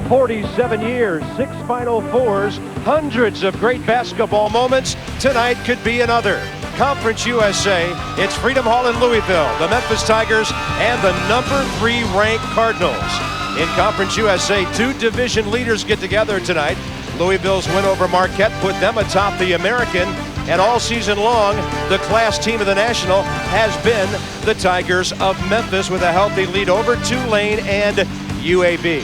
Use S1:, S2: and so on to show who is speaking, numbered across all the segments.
S1: 47 years, 6 Final Fours, hundreds of great basketball moments. Tonight could be another. Conference USA, it's Freedom Hall in Louisville, the Memphis Tigers and the #3 ranked Cardinals. In Conference USA, 2 division leaders get together tonight. Louisville's win over Marquette put them atop the American, and all season long, the class team of the National has been the Tigers of Memphis with a healthy lead over Tulane and UAB.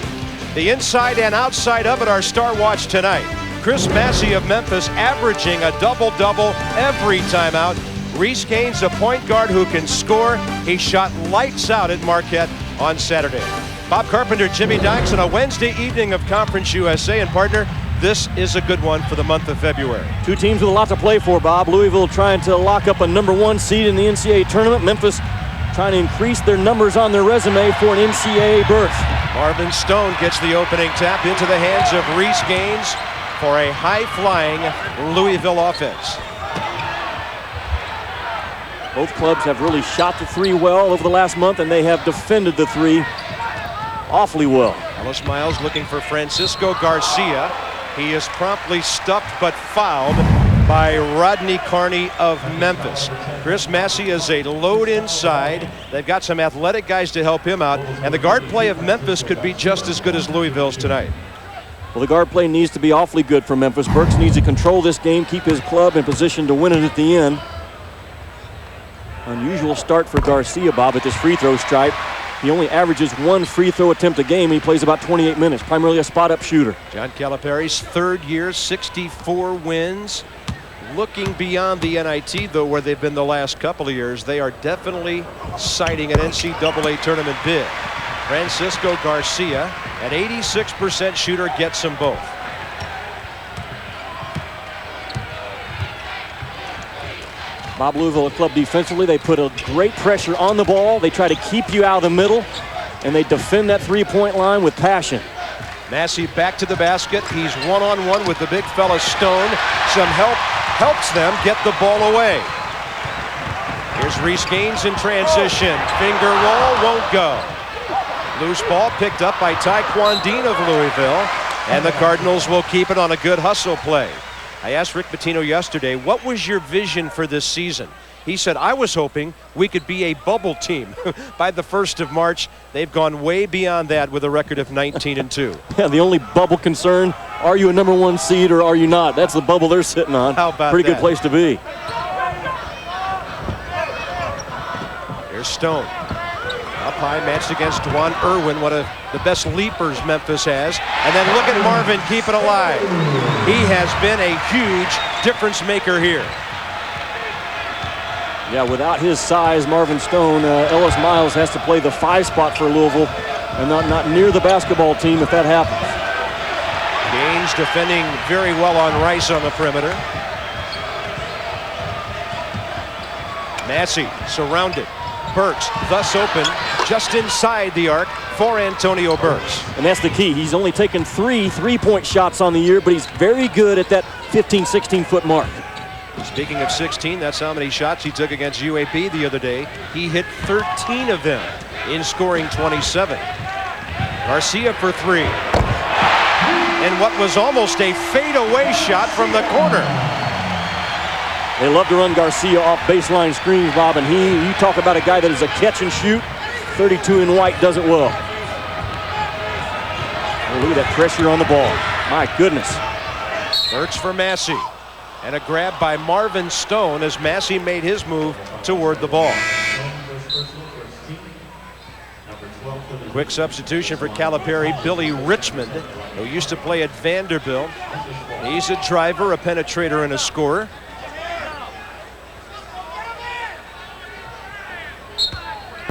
S1: The inside and outside of it are Star Watch tonight. Chris Massie of Memphis averaging a double-double every time out. Reese Gaines, a point guard who can score. He shot lights out at Marquette on Saturday. Bob Carpenter, Jimmy Dykes on a Wednesday evening of Conference USA, and partner, this is a good one for the month of February.
S2: 2 teams with a lot to play for, Bob. Louisville trying to lock up a #1 seed in the NCAA tournament. Memphis trying to increase their numbers on their resume for an NCAA berth.
S1: Marvin Stone gets the opening tap into the hands of Reese Gaines for a high-flying Louisville offense.
S2: Both clubs have really shot the 3 well over the last month, and they have defended the 3 awfully well.
S1: Ellis Miles looking for Francisco Garcia. He is promptly stuffed but fouled by Rodney Carney of Memphis. Chris Massie is a load inside. They've got some athletic guys to help him out, and the guard play of Memphis could be just as good as Louisville's tonight.
S2: Well, the guard play needs to be awfully good for Memphis. Burks needs to control this game, keep his club in position to win it at the end. Unusual start for Garcia, Bob, at this free throw stripe. He only averages 1 free throw attempt a game. He plays about 28 minutes, primarily a spot-up shooter.
S1: John Calipari's 3rd year, 64 wins. Looking beyond the NIT, though, where they've been the last couple of years, they are definitely citing an NCAA tournament bid. Francisco Garcia, an 86% shooter, gets them both.
S2: Bob, Louisville, a club defensively, they put a great pressure on the ball. They try to keep you out of the middle, and they defend that 3-point line with passion.
S1: Massie back to the basket. He's one-on-one with the big fella Stone. Some help helps them get the ball away. Here's Reese Gaines in transition. Finger roll, won't go. Loose ball picked up by Taekwon Dean of Louisville, and the Cardinals will keep it on a good hustle play. I asked Rick Pitino yesterday, what was your vision for this season? He said, I was hoping we could be a bubble team. By the 1st of March, they've gone way beyond that with a record of 19-2.
S2: Yeah, the only bubble concern, are you a #1 seed or are you not? That's the bubble they're sitting on.
S1: How about
S2: Pretty
S1: that?
S2: good place to be.
S1: Here's Stone. Up high, matched against Juan Irwin, one of the best leapers Memphis has. And then look at Marvin keep it alive. He has been a huge difference maker here.
S2: Yeah, without his size, Marvin Stone, Ellis Miles has to play the 5 spot for Louisville and not near the basketball team if that happens.
S1: Gaines defending very well on Rice on the perimeter. Massie surrounded. Burks thus open just inside the arc for Antonio Burks.
S2: And that's the key. He's only taken 3 3-point shots on the year, but he's very good at that 15, 16-foot mark.
S1: Speaking of 16, that's how many shots he took against UAB the other day. He hit 13 of them in scoring 27. Garcia for 3. And what was almost a fadeaway shot from the corner.
S2: They love to run Garcia off baseline screens, Bob, and you talk about a guy that is a catch and shoot. 32 in white does it well. Oh, look at that pressure on the ball. My goodness.
S1: Burks for Massie. And a grab by Marvin Stone as Massie made his move toward the ball. Quick substitution for Calipari, Billy Richmond, who used to play at Vanderbilt. He's a driver, a penetrator, and a scorer.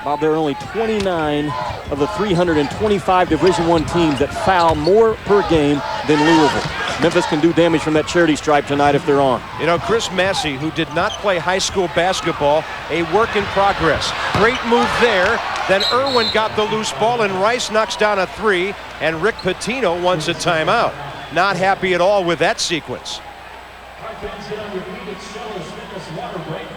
S2: Bob, there are only 29 of the 325 Division I teams that foul more per game than Louisville. Memphis can do damage from that charity stripe tonight if they're on.
S1: You know, Chris Massie, who did not play high school basketball, a work in progress. Great move there. Then Irwin got the loose ball, and Rice knocks down a 3, and Rick Pitino wants a timeout. Not happy at all with that sequence.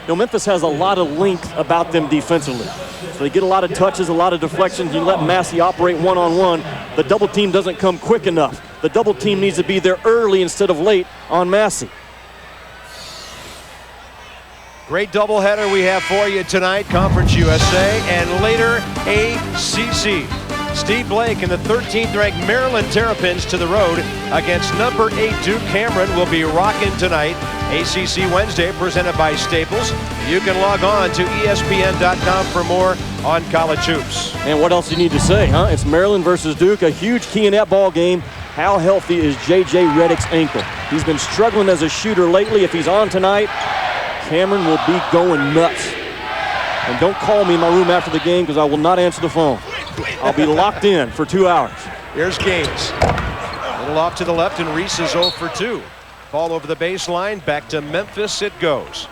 S2: You know, Memphis has a lot of length about them defensively. So they get a lot of touches, a lot of deflections. You let Massie operate one-on-one. The double team doesn't come quick enough. The double team needs to be there early instead of late on Massie.
S1: Great doubleheader we have for you tonight. Conference USA and later ACC. Steve Blake and the 13th ranked Maryland Terrapins to the road against number 8 Duke. Cameron will be rocking tonight. ACC Wednesday presented by Staples. You can log on to ESPN.com for more on college hoops.
S2: And what else do you need to say, huh? It's Maryland versus Duke, a huge key in that ball game. How healthy is J.J. Redick's ankle? He's been struggling as a shooter lately. If he's on tonight, Cameron will be going nuts. And don't call me in my room after the game because I will not answer the phone. I'll be locked in for 2 hours.
S1: Here's Gaines. A little off to the left, and Reese is 0 for 2. Ball over the baseline, back to Memphis it goes.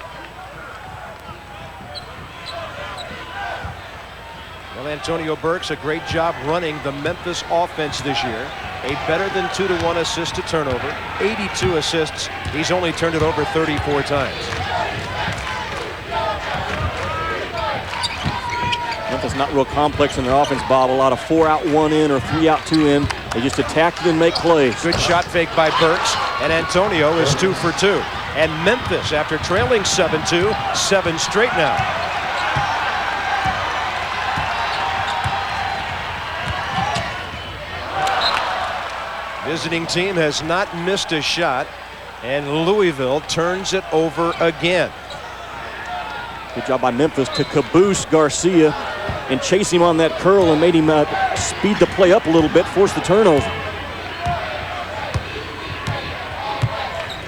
S1: Well, Antonio Burks, a great job running the Memphis offense this year. A better than 2-to-1 assist to turnover. 82 assists. He's only turned it over 34 times.
S2: Memphis not real complex in their offense, Bob. A lot of 4 out, 1 in, or 3 out, 2 in. They just attack and make plays.
S1: Good shot fake by Burks, and Antonio is 2 for 2. And Memphis, after trailing 7-2, 7 straight now. Visiting team has not missed a shot, and Louisville turns it over again.
S2: Good job by Memphis to caboose Garcia and chase him on that curl and made him speed the play up a little bit, force the turnover.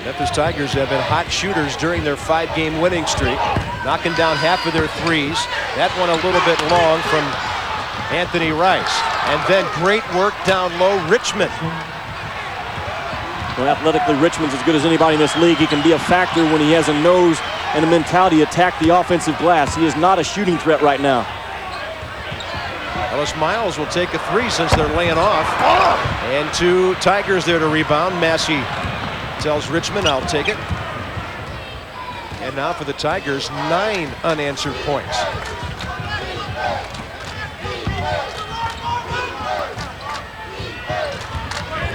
S1: Memphis Tigers have been hot shooters during their 5-game winning streak, knocking down half of their threes. That one a little bit long from Anthony Rice. And then great work down low, Richmond.
S2: Well, athletically, Richmond's as good as anybody in this league. He can be a factor when he has a nose and a mentality to attack the offensive glass. He is not a shooting threat right now.
S1: Ellis Miles will take a 3 since they're laying off. And 2 Tigers there to rebound. Massie tells Richmond, I'll take it. And now for the Tigers, 9 unanswered points.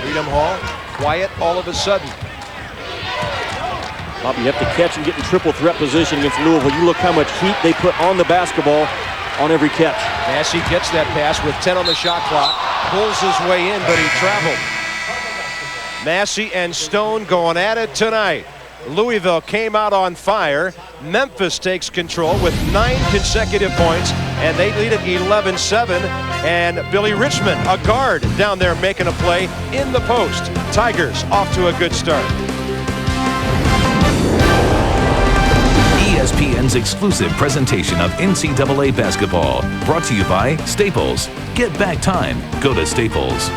S1: Freedom Hall, quiet all of a sudden.
S2: Bob, you have to catch and get in triple threat position against Louisville. You look how much heat they put on the basketball on every catch.
S1: Massie gets that pass with 10 on the shot clock. Pulls his way in, but he traveled. Massie and Stone going at it tonight. Louisville came out on fire. Memphis takes control with 9 consecutive points, and they lead at 11-7. And Billy Richmond, a guard down there making a play in the post. Tigers off to a good start.
S3: ESPN's exclusive presentation of NCAA basketball, brought to you by Staples. Get back time. Go to Staples.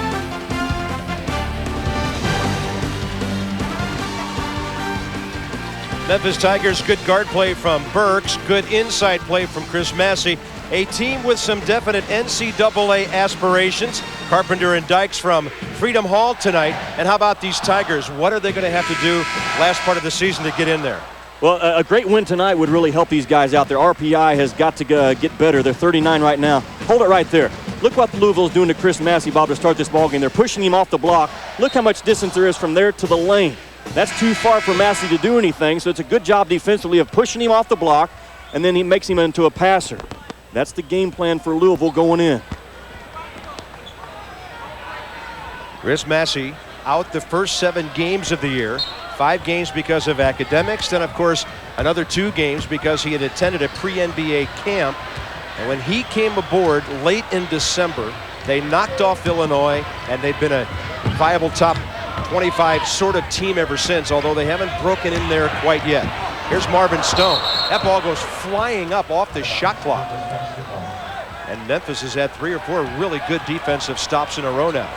S1: Memphis Tigers, good guard play from Burks, good inside play from Chris Massie. A team with some definite NCAA aspirations. Carpenter and Dykes from Freedom Hall tonight. And how about these Tigers? What are they going to have to do last part of the season to get in there?
S2: Well, a great win tonight would really help these guys out. Their RPI has got to get better. They're 39 right now. Hold it right there. Look what Louisville's doing to Chris Massie, Bob, to start this ball game. They're pushing him off the block. Look how much distance there is from there to the lane. That's too far for Massie to do anything, so it's a good job defensively of pushing him off the block, and then he makes him into a passer. That's the game plan for Louisville going in.
S1: Chris Massie out the first 7 games of the year. 5 games because of academics, then of course another 2 games because he had attended a pre-NBA camp. And when he came aboard late in December, they knocked off Illinois, and they've been a viable top 25 sort of team ever since, although they haven't broken in there quite yet. Here's Marvin Stone. That ball goes flying up off the shot clock. And Memphis has had 3 or 4 really good defensive stops in a row now.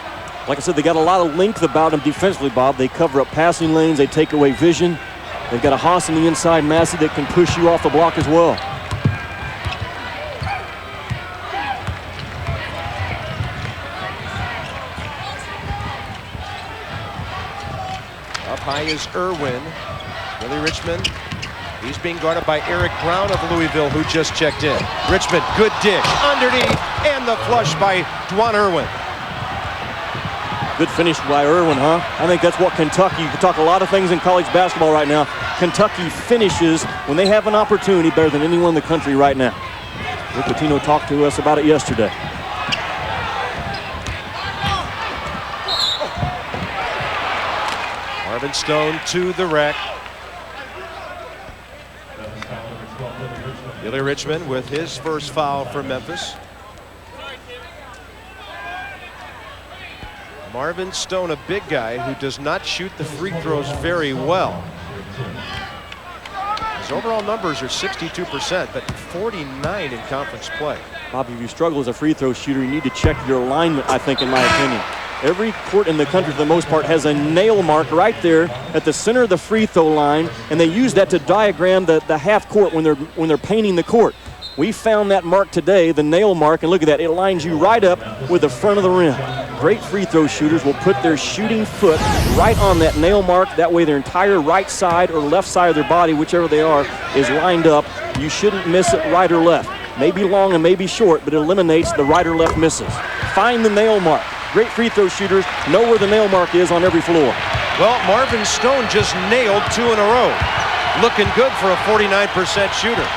S2: Like I said, they got a lot of length about them defensively, Bob. They cover up passing lanes. They take away vision. They've got a Haas on the inside, Massie, that can push you off the block as well.
S1: Up high is Irwin. Billy Richmond. He's being guarded by Eric Brown of Louisville, who just checked in. Richmond, good dish underneath, and the flush by Dwan Irwin.
S2: Good finish by Irwin, huh? I think that's what Kentucky, you can talk a lot of things in college basketball right now. Kentucky finishes when they have an opportunity better than anyone in the country right now. Rick Pitino talked to us about it yesterday.
S1: Marvin Stone to the rack. Billy Richmond with his first foul for Memphis. Marvin Stone, a big guy who does not shoot the free throws very well. His overall numbers are 62%, but 49 in conference play.
S2: Bobby, if you struggle as a free throw shooter, you need to check your alignment, I think, in my opinion. Every court in the country, for the most part, has a nail mark right there at the center of the free throw line, and they use that to diagram the half court when they're painting the court. We found that mark today, the nail mark, and look at that. It lines you right up with the front of the rim. Great free throw shooters will put their shooting foot right on that nail mark. That way their entire right side or left side of their body, whichever they are, is lined up. You shouldn't miss it right or left. Maybe long and maybe short, but it eliminates the right or left misses. Find the nail mark. Great free throw shooters know where the nail mark is on every floor.
S1: Well, Marvin Stone just nailed 2 in a row. Looking good for a 49% shooter.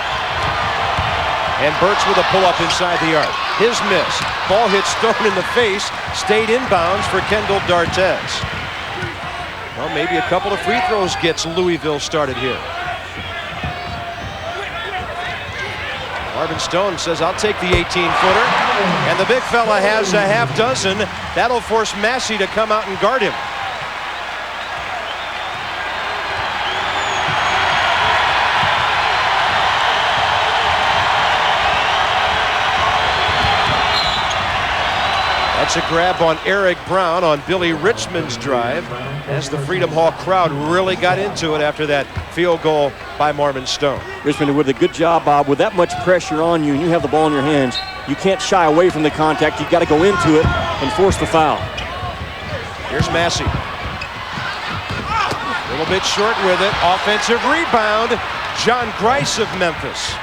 S1: And Burks with a pull-up inside the arc. His miss. Ball hit Stone in the face. Stayed inbounds for Kendall D'Artez. Well, maybe a couple of free throws gets Louisville started here. Marvin Stone says, I'll take the 18-footer. And the big fella has a half dozen. That'll force Massie to come out and guard him. That's a grab on Eric Brown on Billy Richmond's drive as the Freedom Hall crowd really got into it after that field goal by Marvin Stone.
S2: Richmond with a good job, Bob. With that much pressure on you and you have the ball in your hands, you can't shy away from the contact. You've got to go into it and force the foul.
S1: Here's Massie. A little bit short with it. Offensive rebound. John Grice of Memphis.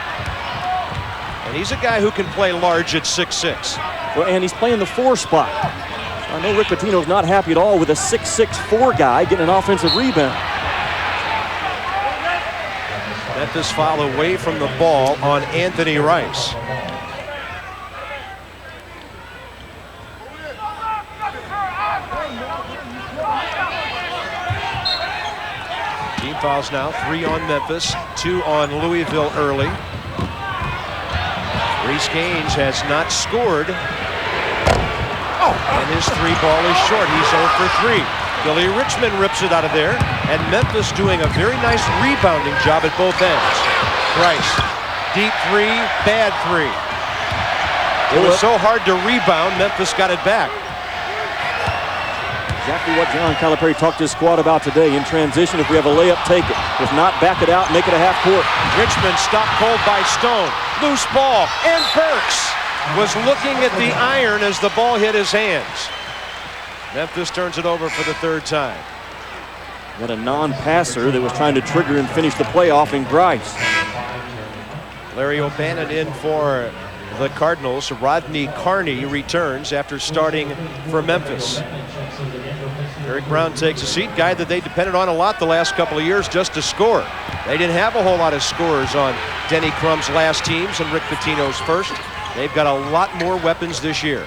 S1: And he's a guy who can play large at 6'6".
S2: Well, and he's playing the 4 spot. I know Rick Pitino's not happy at all with a 6'6" guy getting an offensive rebound.
S1: Memphis foul away from the ball on Anthony Rice. Team fouls now, 3 on Memphis, 2 on Louisville early. Reese Gaines has not scored. And his 3 ball is short. He's 0 for 3. Billy Richmond rips it out of there. And Memphis doing a very nice rebounding job at both ends. Grice, deep 3, bad 3. It was so hard to rebound, Memphis got it back.
S2: Exactly what John Calipari talked to his squad about today. In transition, if we have a layup, take it. If not, back it out, make it a half court.
S1: Richmond stopped cold by Stone. Loose ball, and Burks was looking at the iron as the ball hit his hands. Memphis turns it over for the 3rd time.
S2: Got a non-passer that was trying to trigger and finish the playoff in Grice.
S1: Larry O'Bannon in for the Cardinals. Rodney Carney returns after starting for Memphis. Eric Brown takes a seat, guy that they depended on a lot the last couple of years just to score. They didn't have a whole lot of scorers on Denny Crum's last teams and Rick Pitino's first. They've got a lot more weapons this year.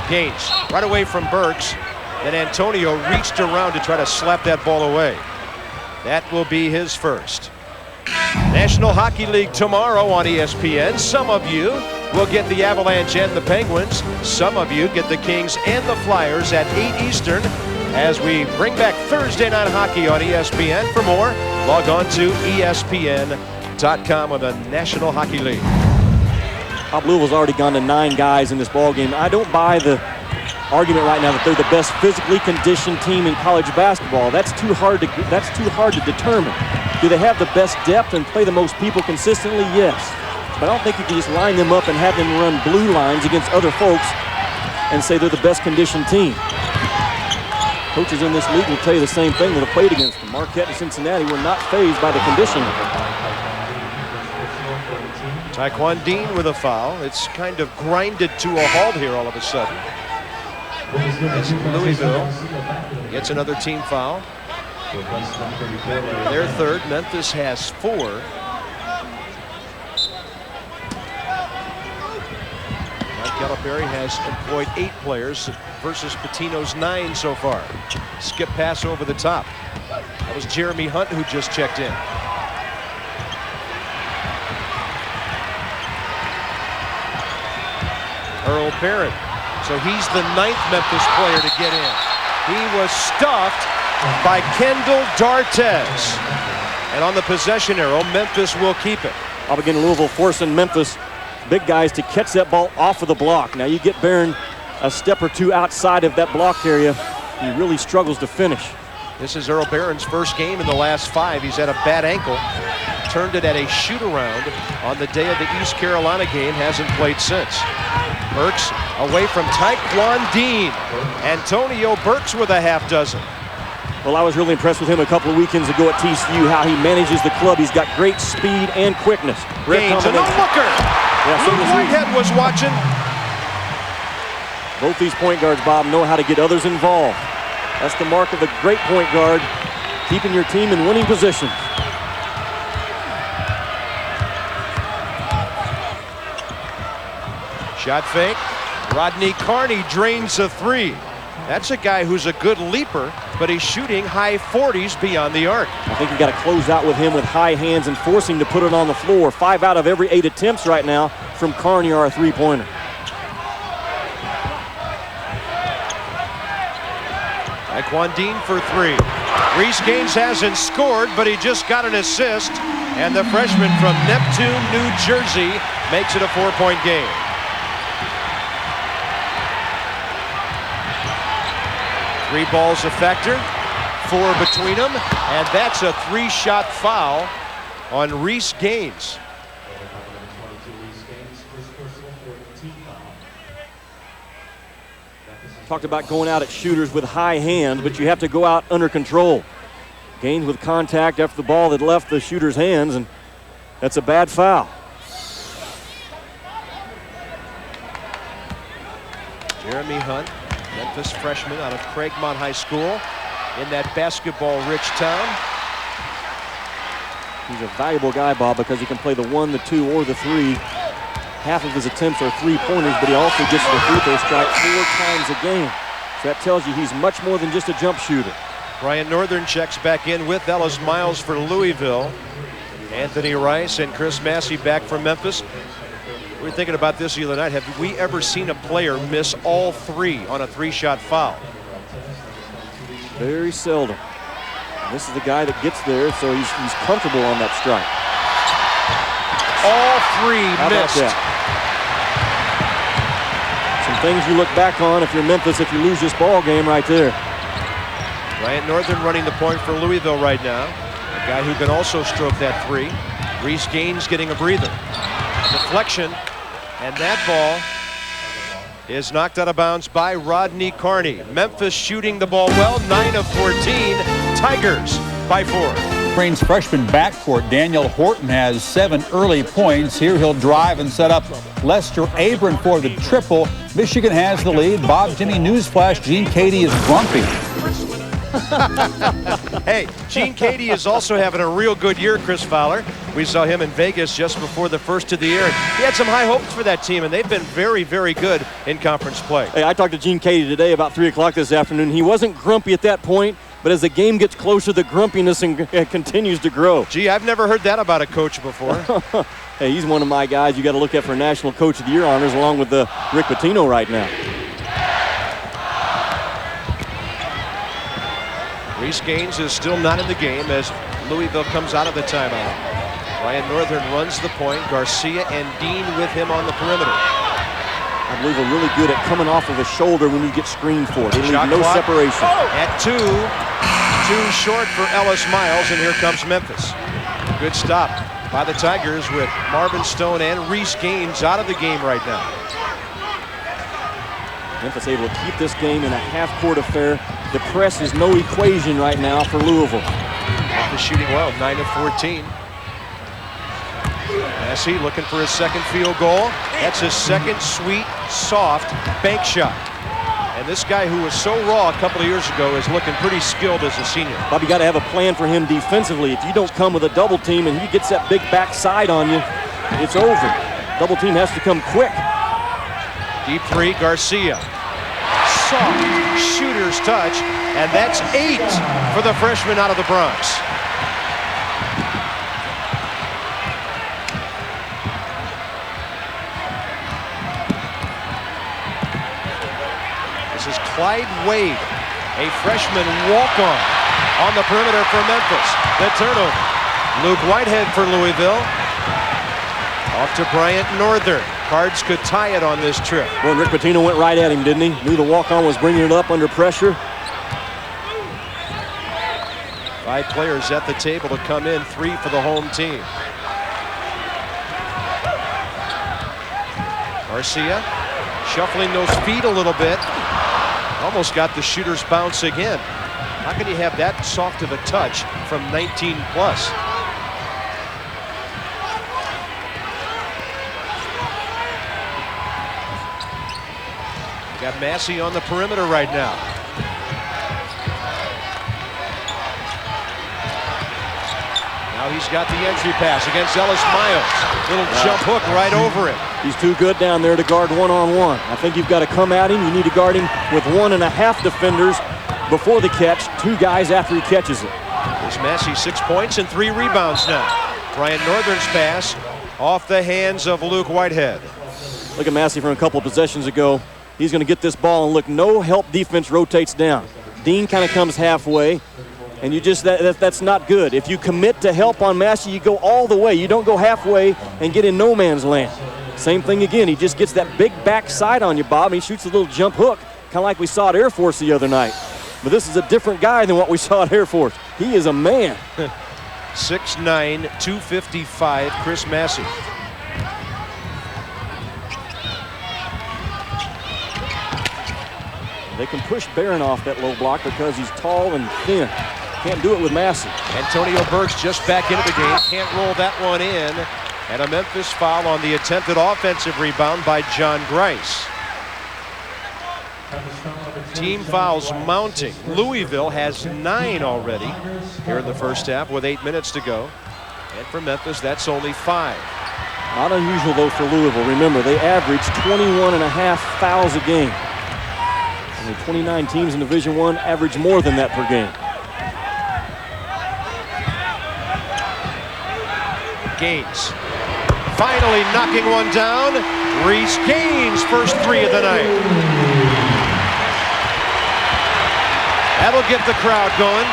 S1: Gaines right away from Burks. Then Antonio reached around to try to slap that ball away. That will be his first. National Hockey League tomorrow on ESPN. Some of you will get the Avalanche and the Penguins. Some of you get the Kings and the Flyers at 8 Eastern as we bring back Thursday Night Hockey on ESPN. For more, log on to ESPN.com with the National Hockey League.
S2: Louisville's already gone to 9 guys in this ballgame. I don't buy the argument right now that they're the best physically conditioned team in college basketball. That's too hard to determine. Do they have the best depth and play the most people consistently? Yes. But I don't think you can just line them up and have them run blue lines against other folks and say they're the best conditioned team. Coaches in this league will tell you the same thing that have played against them. Marquette and Cincinnati were not fazed by the conditioning.
S1: Taekwon Dean with a foul. It's kind of grinded to a halt here all of a sudden. as Louisville gets another team foul. Their third. Memphis has 4. Calipari has employed 8 players versus Pitino's 9 so far. Skip pass over the top. That was Jeremy Hunt who just checked in. Earl Barrett. So he's the 9th Memphis player to get in. He was stuffed by Kendall D'Artez. And on the possession arrow, Memphis will keep it.
S2: Up again, Louisville forcing Memphis big guys to catch that ball off of the block. Now you get Barron a step or 2 outside of that block area. He really struggles to finish.
S1: This is Earl Barron's first game in the last 5. He's had a bad ankle. Turned it at a shoot-around on the day of the East Carolina game. Hasn't played since. Burks away from Taekwon Dean. Antonio Burks with a half dozen.
S2: Well, I was really impressed with him a couple of weekends ago at TCU, how he manages the club. He's got great speed and quickness.
S1: Gaines, a no-looker.
S2: Yeah,
S1: Luke Whitehead was watching.
S2: Both these point guards, Bob, know how to get others involved. That's the mark of a great point guard, keeping your team in winning positions.
S1: Shot fake. Rodney Carney drains a 3. That's a guy who's a good leaper, but he's shooting high 40s beyond the arc.
S2: I think you got to close out with him with high hands and force him to put it on the floor. 5 out of every 8 attempts right now from Carney are a 3-pointer.
S1: Taekwon Dean for 3. Reese Gaines hasn't scored, but he just got an assist. And the freshman from Neptune, New Jersey, makes it a 4-point game. Three balls a factor, 4 between them, and that's a 3-shot foul on Reese Gaines.
S2: Talked about going out at shooters with high hands, but you have to go out under control. Gaines with contact after the ball that left the shooter's hands, and that's a bad foul.
S1: Jeremy Hunt, Memphis freshman out of Craigmont High School in that basketball-rich town.
S2: He's a valuable guy, Bob, because he can play the 1, the 2, or the 3. Half of his attempts are 3-pointers, but he also gets to the free throw strike 4 times a game. So that tells you he's much more than just a jump shooter.
S1: Brian Northern checks back in with Ellis Miles for Louisville. Anthony Rice and Chris Massie back from Memphis. We were thinking about this the other night. Have we ever seen a player miss all 3 on a 3-shot foul?
S2: Very seldom. And this is the guy that gets there, so he's comfortable on that strike.
S1: All 3 missed.
S2: Some things you look back on if you're Memphis if you lose this ball game right there.
S1: Brian Northern running the point for Louisville right now. A guy who can also stroke that 3. Reese Gaines getting a breather. Deflection, and that ball is knocked out of bounds by Rodney Carney. Memphis shooting the ball well, 9 of 14. Tigers by 4.
S4: Crane's freshman backcourt, Daniel Horton, has 7 early points. Here he'll drive and set up Lester Abram for the triple. Michigan has the lead. Bob, Jimmy, newsflash, Gene Cady is grumpy.
S1: Hey, Gene Cady is also having a real good year, Chris Fowler. We saw him in Vegas just before the first of the year. He had some high hopes for that team, and they've been very, very good in conference play.
S2: Hey, I talked to Gene Cady today about 3 o'clock this afternoon. He wasn't grumpy at that point, but as the game gets closer, the grumpiness continues to grow.
S1: Gee, I've never heard that about a coach before.
S2: Hey, he's one of my guys you got to look at for National Coach of the Year honors, along with Rick Pitino right now.
S1: Reese Gaines is still not in the game as Louisville comes out of the timeout. Brian Northern runs the point. Garcia and Dean with him on the perimeter.
S2: I believe are really good at coming off of a shoulder when you get screened for it. They leave no
S1: clock
S2: separation.
S1: At 2, too short for Ellis Miles, and here comes Memphis. Good stop by the Tigers with Marvin Stone and Reese Gaines out of the game right now.
S2: Memphis able to keep this game in a half-court affair. The press is no equation right now for Louisville.
S1: Memphis shooting well, 9 of 14. Massie looking for his second field goal. That's his second sweet, soft bank shot. And this guy who was so raw a couple of years ago is looking pretty skilled as a senior.
S2: Bob, you got to have a plan for him defensively. If you don't come with a double team and he gets that big backside on you, it's over. Double team has to come quick.
S1: Deep three, Garcia. Soft shooter's touch, and that's 8 for the freshman out of the Bronx. This is Clyde Wade, a freshman walk-on the perimeter for Memphis. The turnover. Luke Whitehead for Louisville. Off to Bryant Northern. Cards could tie it on this trip.
S2: Well, Rick Pitino went right at him, didn't he? Knew the walk-on was bringing it up under pressure.
S1: 5 players at the table to come in, 3 for the home team. Garcia shuffling those feet a little bit. Almost got the shooter's bounce again. How can you have that soft of a touch from 19 plus? Got Massie on the perimeter right now. Now he's got the entry pass against Ellis Miles. Little jump hook right over him.
S2: He's too good down there to guard one-on-one. I think you've got to come at him. You need to guard him with 1.5 defenders before the catch, 2 guys after he catches it.
S1: There's Massie, 6 points and 3 rebounds now. Bryant Northern's pass off the hands of Luke Whitehead.
S2: Look at Massie from a couple of possessions ago. He's going to get this ball and look, no help defense rotates down. Dean kind of comes halfway, and you just that's not good. If you commit to help on Massie, you go all the way. You don't go halfway and get in no man's land. Same thing again. He just gets that big backside on you, Bob, and he shoots a little jump hook, kind of like we saw at Air Force the other night. But this is a different guy than what we saw at Air Force. He is a man.
S1: 6'9", 255, Chris Massie.
S2: They can push Barron off that low block because he's tall and thin. Can't do it with Massie.
S1: Antonio Burks just back into the game. Can't roll that one in. And a Memphis foul on the attempted offensive rebound by John Grice. Team fouls mounting. Louisville has 9 already here in the first half with 8 minutes to go. And for Memphis, that's only 5.
S2: Not unusual, though, for Louisville. Remember, they average 21.5 fouls a game. Only 29 teams in Division I average more than that per game.
S1: Gaines finally knocking one down. Reese Gaines, first 3 of the night. That'll get the crowd going.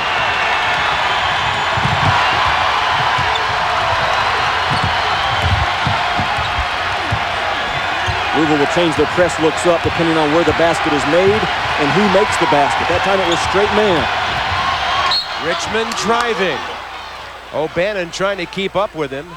S2: Louisville will change their press looks up depending on where the basket is made and who makes the basket. That time it was straight man.
S1: Richmond driving. O'Bannon trying to keep up with him.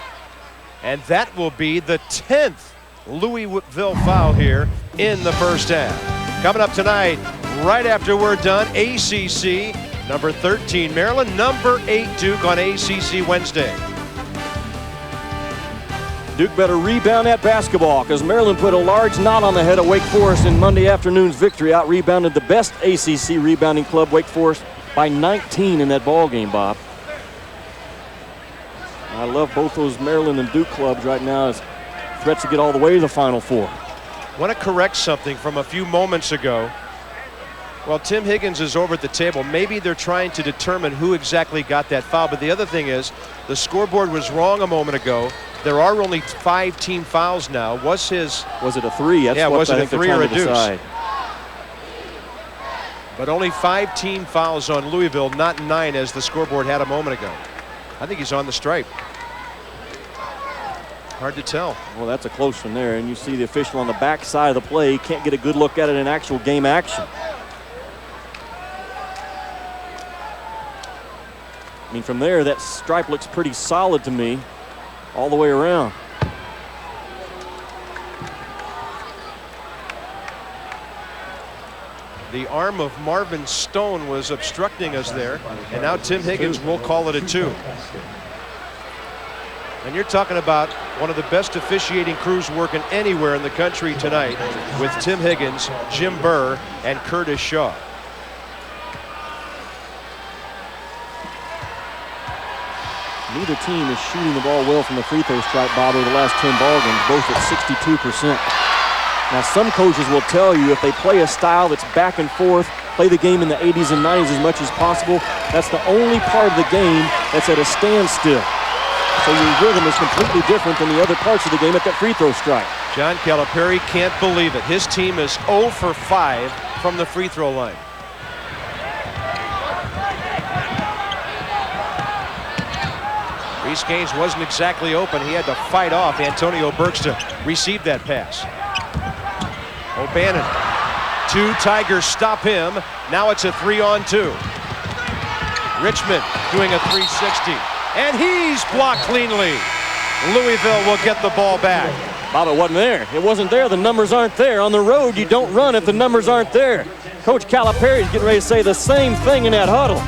S1: And that will be the 10th Louisville foul here in the first half. Coming up tonight, right after we're done, ACC, number 13 Maryland, number 8 Duke on ACC Wednesday.
S2: Duke better rebound that basketball because Maryland put a large knot on the head of Wake Forest in Monday afternoon's victory. Out-rebounded the best ACC rebounding club, Wake Forest, by 19 in that ball game, Bob. I love both those Maryland and Duke clubs right now as threats to get all the way to the Final Four.
S1: I want to correct something from a few moments ago. Well, Tim Higgins is over at the table. Maybe they're trying to determine who exactly got that foul. But the other thing is, the scoreboard was wrong a moment ago. There are only 5 team fouls now. Was it a 3?
S2: That's
S1: yeah,
S2: what
S1: was it a 3 or a deuce?
S2: Decide.
S1: But only 5 team fouls on Louisville, not 9 as the scoreboard had a moment ago. I think he's on the stripe. Hard to tell.
S2: Well, that's a close one there, and you see the official on the back side of the play. Can't get a good look at it in actual game action. I mean, from there, that stripe looks pretty solid to me all the way around.
S1: The arm of Marvin Stone was obstructing us there, and now Tim Higgins will call it a 2. And you're talking about one of the best officiating crews working anywhere in the country tonight with Tim Higgins, Jim Burr, and Curtis Shaw.
S2: Neither team is shooting the ball well from the free throw stripe, Bob, over the last 10 ball games, both at 62%. Now, some coaches will tell you if they play a style that's back and forth, play the game in the 80s and 90s as much as possible, that's the only part of the game that's at a standstill. So your rhythm is completely different than the other parts of the game at that free throw strike.
S1: John Calipari can't believe it. His team is 0 for 5 from the free throw line. Reese Gaines wasn't exactly open. He had to fight off Antonio Burks to receive that pass. O'Bannon. 2 Tigers stop him. Now it's a 3-on-2. Richmond doing a 360. And he's blocked cleanly. Louisville will get the ball back.
S2: Bob, it wasn't there. It wasn't there. The numbers aren't there. On the road, you don't run if the numbers aren't there. Coach Calipari is getting ready to say the same thing in that huddle.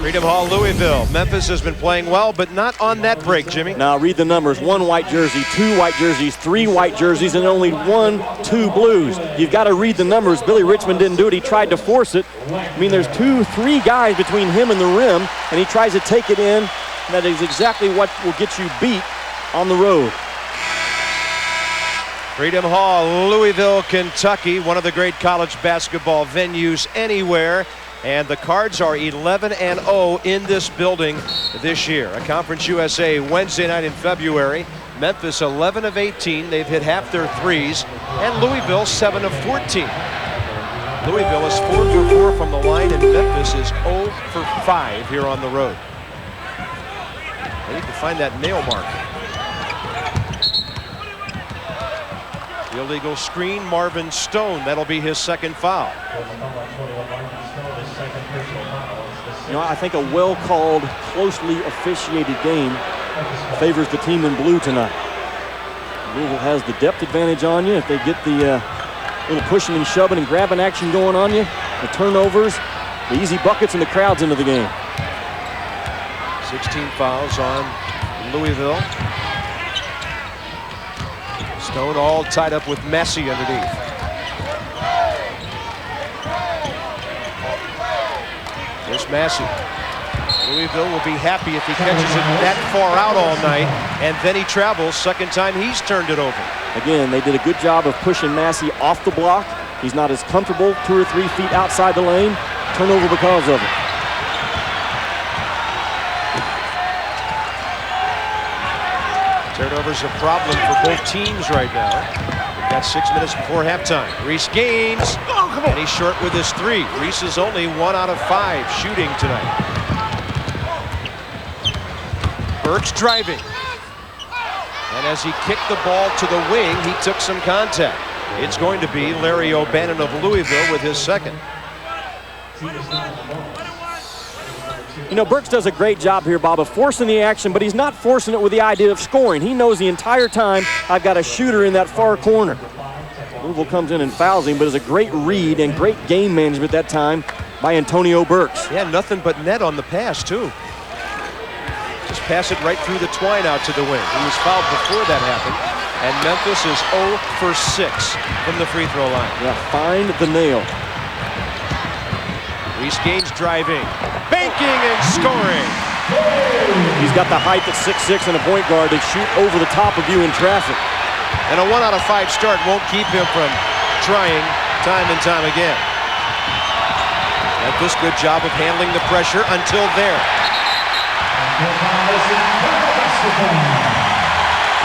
S1: Freedom Hall, Louisville. Memphis has been playing well, but not on that break, Jimmy.
S2: Now read the numbers. 1 white jersey, 2 white jerseys, 3 white jerseys, and only 1-2 blues. You've got to read the numbers. Billy Richmond didn't do it. He tried to force it. I mean, there's 2-3 guys between him and the rim, and he tries to take it in. And that is exactly what will get you beat on the road.
S1: Freedom Hall, Louisville, Kentucky, one of the great college basketball venues anywhere. And the Cards are 11-0 in this building this year. A Conference USA Wednesday night in February. Memphis 11 of 18. They've hit half their threes. And Louisville 7 of 14. Louisville is 4 for 4 from the line, and Memphis is 0 for 5 here on the road. They need to find that nail mark. The illegal screen, Marvin Stone. That'll be his second foul.
S2: You know, I think a well-called, closely officiated game favors the team in blue tonight. Louisville has the depth advantage on you. If they get the little pushing and shoving and grabbing action going on you, the turnovers, the easy buckets, and the crowds into the game.
S1: 16 fouls on Louisville. Stone all tied up with Massie underneath. Here's Massie. Louisville will be happy if he catches it that far out all night, and then he travels. Second time he's turned it over.
S2: Again, they did a good job of pushing Massie off the block. He's not as comfortable 2 or 3 feet outside the lane. Turnover because of it.
S1: Turnover's a problem for both teams right now. We've got 6 minutes before halftime. Reese Gaines, and he's short with his 3. Reese is only 1 out of 5 shooting tonight. Burks driving. And as he kicked the ball to the wing, he took some contact. It's going to be Larry O'Bannon of Louisville with his second.
S2: You know, Burks does a great job here, Bob, of forcing the action, but he's not forcing it with the idea of scoring. He knows the entire time, I've got a shooter in that far corner. Louisville comes in and fouls him, but it's a great read and great game management that time by Antonio Burks.
S1: Yeah, nothing but net on the pass, too. Just pass it right through the twine out to the wing. He was fouled before that happened, and Memphis is 0 for 6 from the free throw line.
S2: Yeah, find the nail.
S1: Reese Gaines driving, banking and scoring.
S2: He's got the height at 6'6" and a point guard to shoot over the top of you in traffic.
S1: And a 1 out of 5 start won't keep him from trying time and time again. Memphis, good job of handling the pressure until there.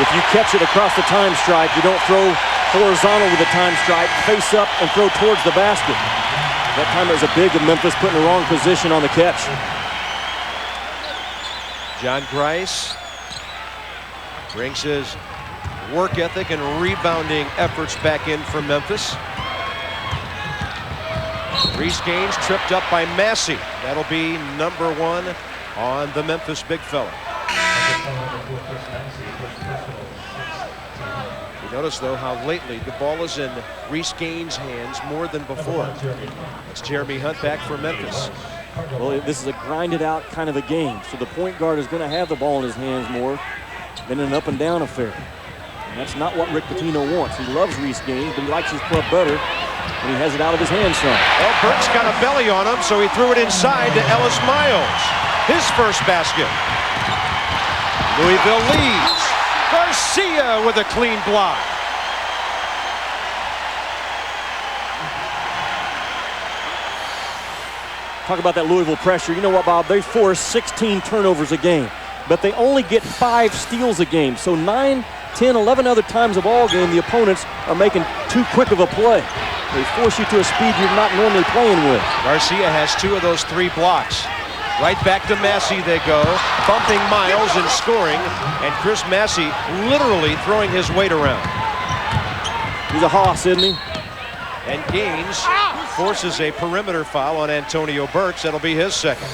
S2: If you catch it across the time stripe, you don't throw horizontal with the time stripe, face up and throw towards the basket. That time it was a big of Memphis putting the wrong position on the catch.
S1: John Grice brings his work ethic and rebounding efforts back in for Memphis. Reese Gaines tripped up by Massie. That'll be number 1 on the Memphis big fella. You notice, though, how lately the ball is in Reese Gaines' hands more than before. It's Jeremy Hunt back for Memphis.
S2: Well, this is a grinded out kind of a game, so the point guard is going to have the ball in his hands more than an up and down affair. And that's not what Rick Pitino wants. He loves Reese games, but he likes his club better when he has it out of his hands some.
S1: Well, Burks got a belly on him, so he threw it inside to Ellis Miles. His first basket. Louisville leads. Garcia with a clean block.
S2: Talk about that Louisville pressure. You know what, Bob? They force 16 turnovers a game, but they only get 5 steals a game. So 9, 10, 11 other times a ball game, the opponents are making too quick of a play. They force you to a speed you're not normally playing with.
S1: Garcia has 2 of those 3 blocks. Right back to Massie they go, bumping Miles and scoring, and Chris Massie literally throwing his weight around.
S2: He's a hoss, isn't he?
S1: And Gaines forces a perimeter foul on Antonio Burks. That'll be his second.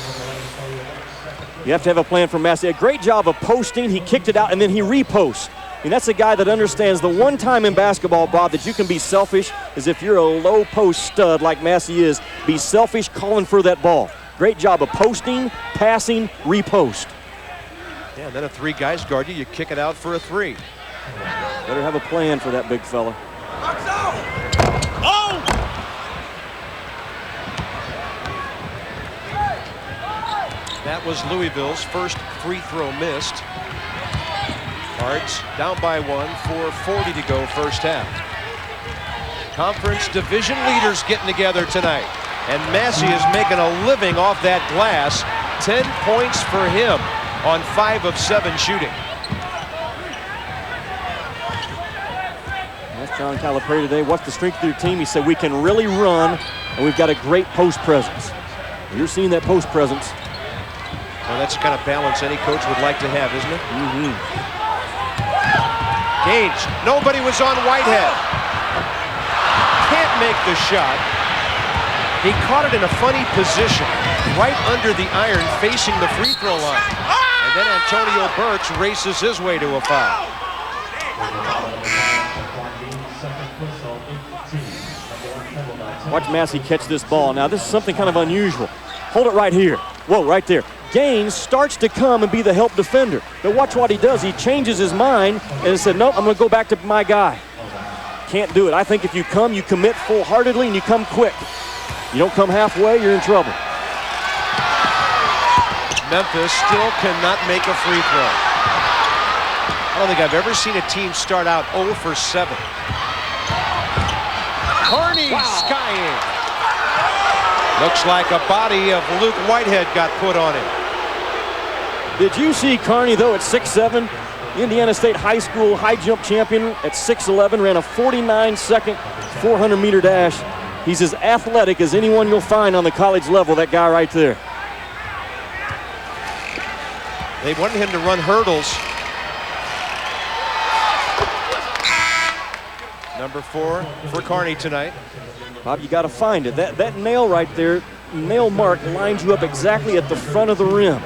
S2: You have to have a plan for Massie. A great job of posting. He kicked it out, and then he reposts. And that's a guy that understands the one time in basketball, Bob, that you can be selfish is if you're a low post stud like Massie is, be selfish calling for that ball. Great job of posting, passing, repost.
S1: Yeah, and then if 3 guys guard you, you kick it out for a 3.
S2: Better have a plan for that big fella.
S1: That was Louisville's first free throw missed. Cards down by 1, 4:40 to go first half. Conference division leaders getting together tonight. And Massie is making a living off that glass. 10 points for him on 5 of 7 shooting.
S2: That's John Calipari today. What's the strength of your team? He said, we can really run, and we've got a great post presence. You're seeing that post presence.
S1: Well, that's the kind of balance any coach would like to have, isn't it?
S2: Mm-hmm.
S1: Gaines, nobody was on Whitehead. Can't make the shot. He caught it in a funny position, right under the iron, facing the free throw line. And then Antonio Burks races his way to a foul.
S2: Watch Massie catch this ball. Now, this is something kind of unusual. Hold it right here. Whoa, right there. Gaines starts to come and be the help defender. But watch what he does. He changes his mind and said, no, I'm going to go back to my guy. Can't do it. I think if you come, you commit full-heartedly and you come quick. You don't come halfway, you're in trouble.
S1: Memphis still cannot make a free throw. I don't think I've ever seen a team start out 0 for 7. Carney skying. Looks like a body of Luke Whitehead got put on him.
S2: Did you see Carney, though, at 6'7"? Indiana State High School high jump champion at 6'11", ran a 49-second 400-meter dash. He's as athletic as anyone you'll find on the college level, that guy right there.
S1: They wanted him to run hurdles. Number 4 for Carney tonight.
S2: Bob, you got to find it. That nail right there, nail mark, lines you up exactly at the front of the rim.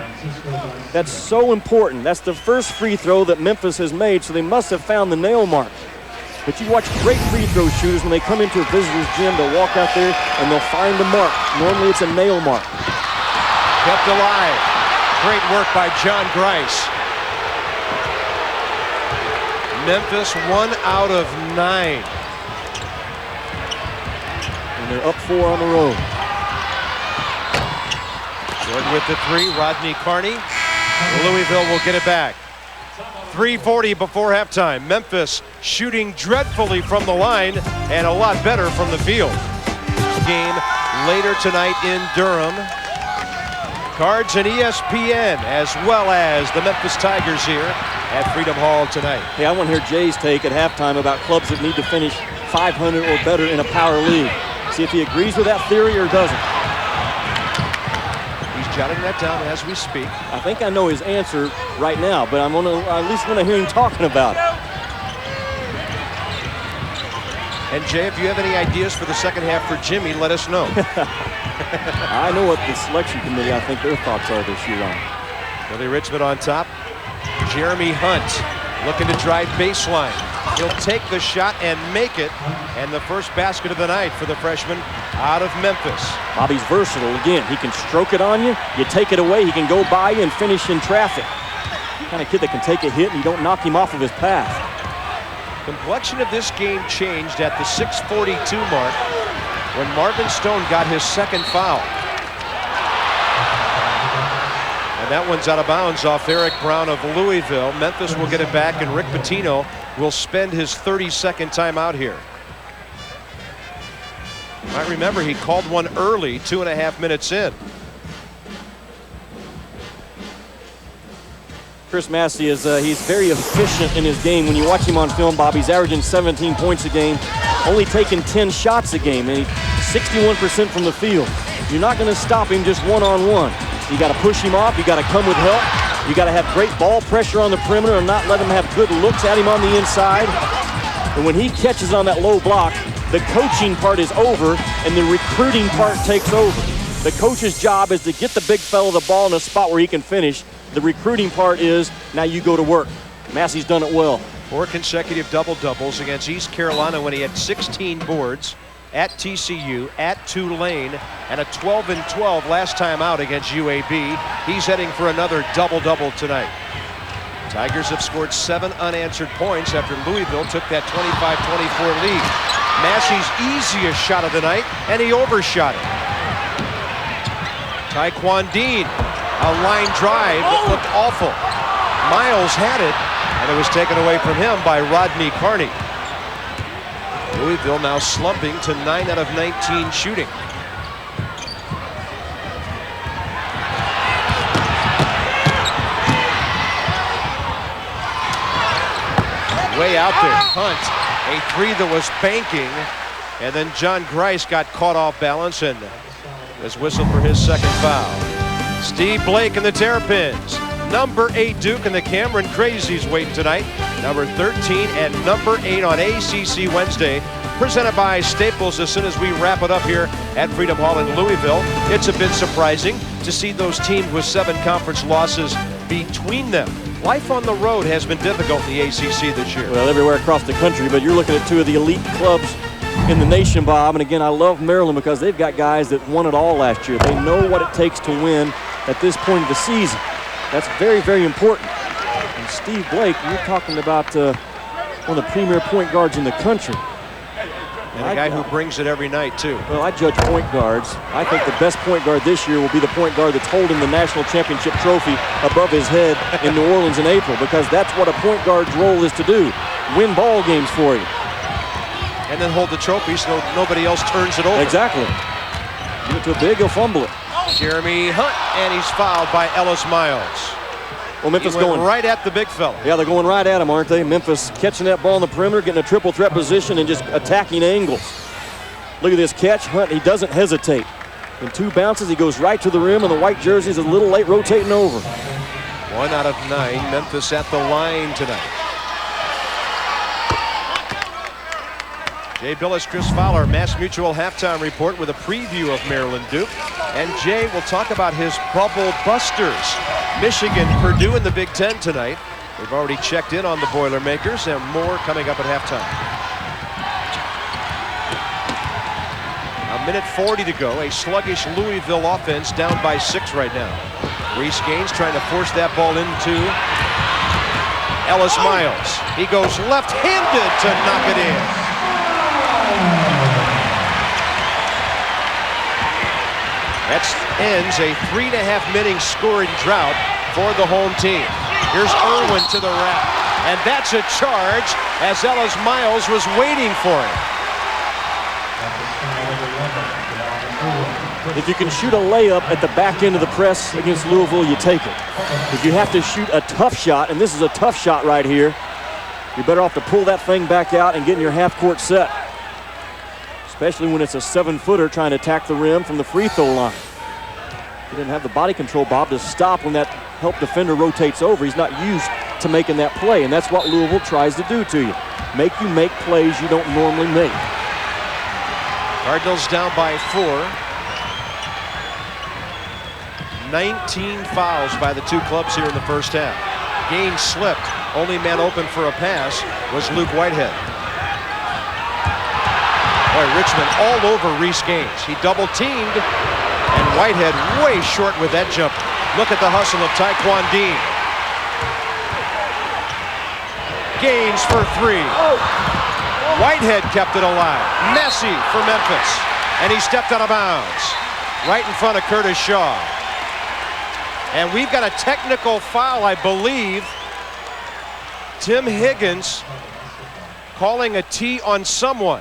S2: That's so important. That's the first free throw that Memphis has made, so they must have found the nail mark. But you watch great free throw shooters when they come into a visitor's gym, they'll walk out there and they'll find the mark. Normally it's a nail mark.
S1: Kept alive. Great work by John Grice. Memphis 1 out of 9.
S2: And they're up 4 on the road.
S1: Jordan with the 3, Rodney Carney. Louisville will get it back. 3:40 before halftime. Memphis shooting dreadfully from the line and a lot better from the field. Game later tonight in Durham. Cards and ESPN, as well as the Memphis Tigers here at Freedom Hall tonight.
S2: Hey, I want to hear Jay's take at halftime about clubs that need to finish 500 or better in a power league. See if he agrees with that theory or doesn't.
S1: He's jotting that down as we speak.
S2: I think I know his answer right now, but I'm gonna at least want to hear him talking about it.
S1: And Jay, if you have any ideas for the second half for Jimmy, let us know.
S2: I know what the selection committee, I think their thoughts are this year on.
S1: Billy Richmond on top. Jeremy Hunt looking to drive baseline. He'll take the shot and make it. And the first basket of the night for the freshman out of Memphis.
S2: Bobby's versatile. Again, he can stroke it on you. You take it away, he can go by you and finish in traffic. The kind of kid that can take a hit and you don't knock him off of his path.
S1: Complexion of this game changed at the 6:42 mark when Marvin Stone got his second foul. And that one's out of bounds off Eric Brown of Louisville. Memphis will get it back, and Rick Pitino will spend his 32nd timeout here. You might remember he called one early, 2.5 minutes in.
S2: Chris Massie is he's very efficient in his game. When you watch him on film, Bob, he's averaging 17 points a game, only taking 10 shots a game, and he's 61% from the field. You're not going to stop him just one-on-one. You got to push him off. You got to come with help. You got to have great ball pressure on the perimeter and not let him have good looks at him on the inside. And when he catches on that low block, the coaching part is over and the recruiting part takes over. The coach's job is to get the big fella the ball in a spot where he can finish. The recruiting part is now you go to work. Massie's done it well.
S1: 4 consecutive double-doubles against East Carolina when he had 16 boards, at TCU, at Tulane, and a 12-12 last time out against UAB. He's heading for another double-double tonight. Tigers have scored 7 unanswered points after Louisville took that 25-24 lead. Massie's easiest shot of the night, and he overshot it. Taekwon Dean, a line drive that looked awful. Miles had it, and it was taken away from him by Rodney Carney. Louisville now slumping to 9 out of 19 shooting. Way out there, Hunt, a 3 that was banking, and then John Grice got caught off balance and was whistled for his second foul. Steve Blake and the Terrapins. Number 8 Duke and the Cameron Crazies waiting tonight. Number 13 and number 8 on ACC Wednesday. Presented by Staples as soon as we wrap it up here at Freedom Hall in Louisville. It's a bit surprising to see those teams with 7 conference losses between them. Life on the road has been difficult in the ACC this year.
S2: Well, everywhere across the country, but you're looking at 2 of the elite clubs in the nation, Bob. And again, I love Maryland because they've got guys that won it all last year. They know what it takes to win at this point of the season. That's very, very important. And Steve Blake, you're talking about one of the premier point guards in the country.
S1: And a guy who brings it every night, too.
S2: Well, I judge point guards. I think the best point guard this year will be the point guard that's holding the national championship trophy above his head in New Orleans in April, because that's what a point guard's role is to do. Win ball games for you.
S1: And then hold the trophy so nobody else turns it over.
S2: Exactly. Give it to a big, he'll fumble it.
S1: Jeremy Hunt, and he's fouled by Ellis Miles.
S2: Well, Memphis
S1: he went
S2: going
S1: right at the big fella.
S2: Yeah, they're going right at him, aren't they? Memphis catching that ball on the perimeter, getting a triple threat position and just attacking angles. Look at this catch. Hunt, he doesn't hesitate. In 2 bounces, he goes right to the rim, and the white jersey's a little late rotating over.
S1: 1 out of 9. Memphis at the line tonight. Jay Billis, Chris Fowler, Mass Mutual halftime report with a preview of Maryland Duke. And Jay will talk about his bubble busters. Michigan, Purdue in the Big Ten tonight. We've already checked in on the Boilermakers, and more coming up at halftime. A minute 40 to go. A sluggish Louisville offense down by 6 right now. Reese Gaines trying to force that ball into Ellis Miles. He goes left-handed to knock it in. That ends a 3.5-minute scoring drought for the home team. Here's Irwin to the rack, and that's a charge as Ellis Miles was waiting for it.
S2: If you can shoot a layup at the back end of the press against Louisville, you take it. If you have to shoot a tough shot, and this is a tough shot right here, you're better off to pull that thing back out and get in your half-court set. Especially when it's a 7-footer trying to attack the rim from the free throw line. He didn't have the body control, Bob, to stop when that help defender rotates over. He's not used to making that play, and that's what Louisville tries to do to you. Make you make plays you don't normally make.
S1: Cardinals down by 4. 19 fouls by the 2 clubs here in the first half. Gaines slipped. Only man open for a pass was Luke Whitehead. Boy, Richmond all over Reese Gaines. He double teamed, and Whitehead way short with that jump. Look at the hustle of Taekwon Dean. Gaines for three. Whitehead kept it alive. Massie for Memphis. And he stepped out of bounds right in front of Curtis Shaw. And we've got a technical foul, I believe. Tim Higgins calling a tee on someone.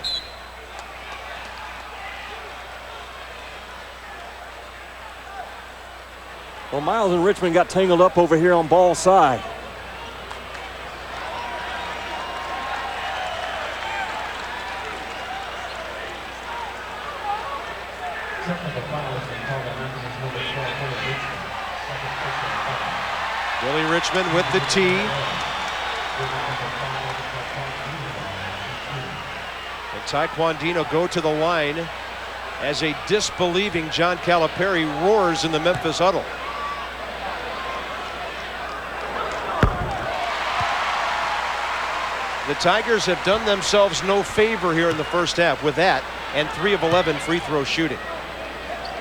S2: Well, Miles and Richmond got tangled up over here on ball side.
S1: Billy Richmond with the tee. And Taekwon Dean will go to the line as a disbelieving John Calipari roars in the Memphis huddle. The Tigers have done themselves no favor here in the first half with that and 3 of 11 free throw shooting.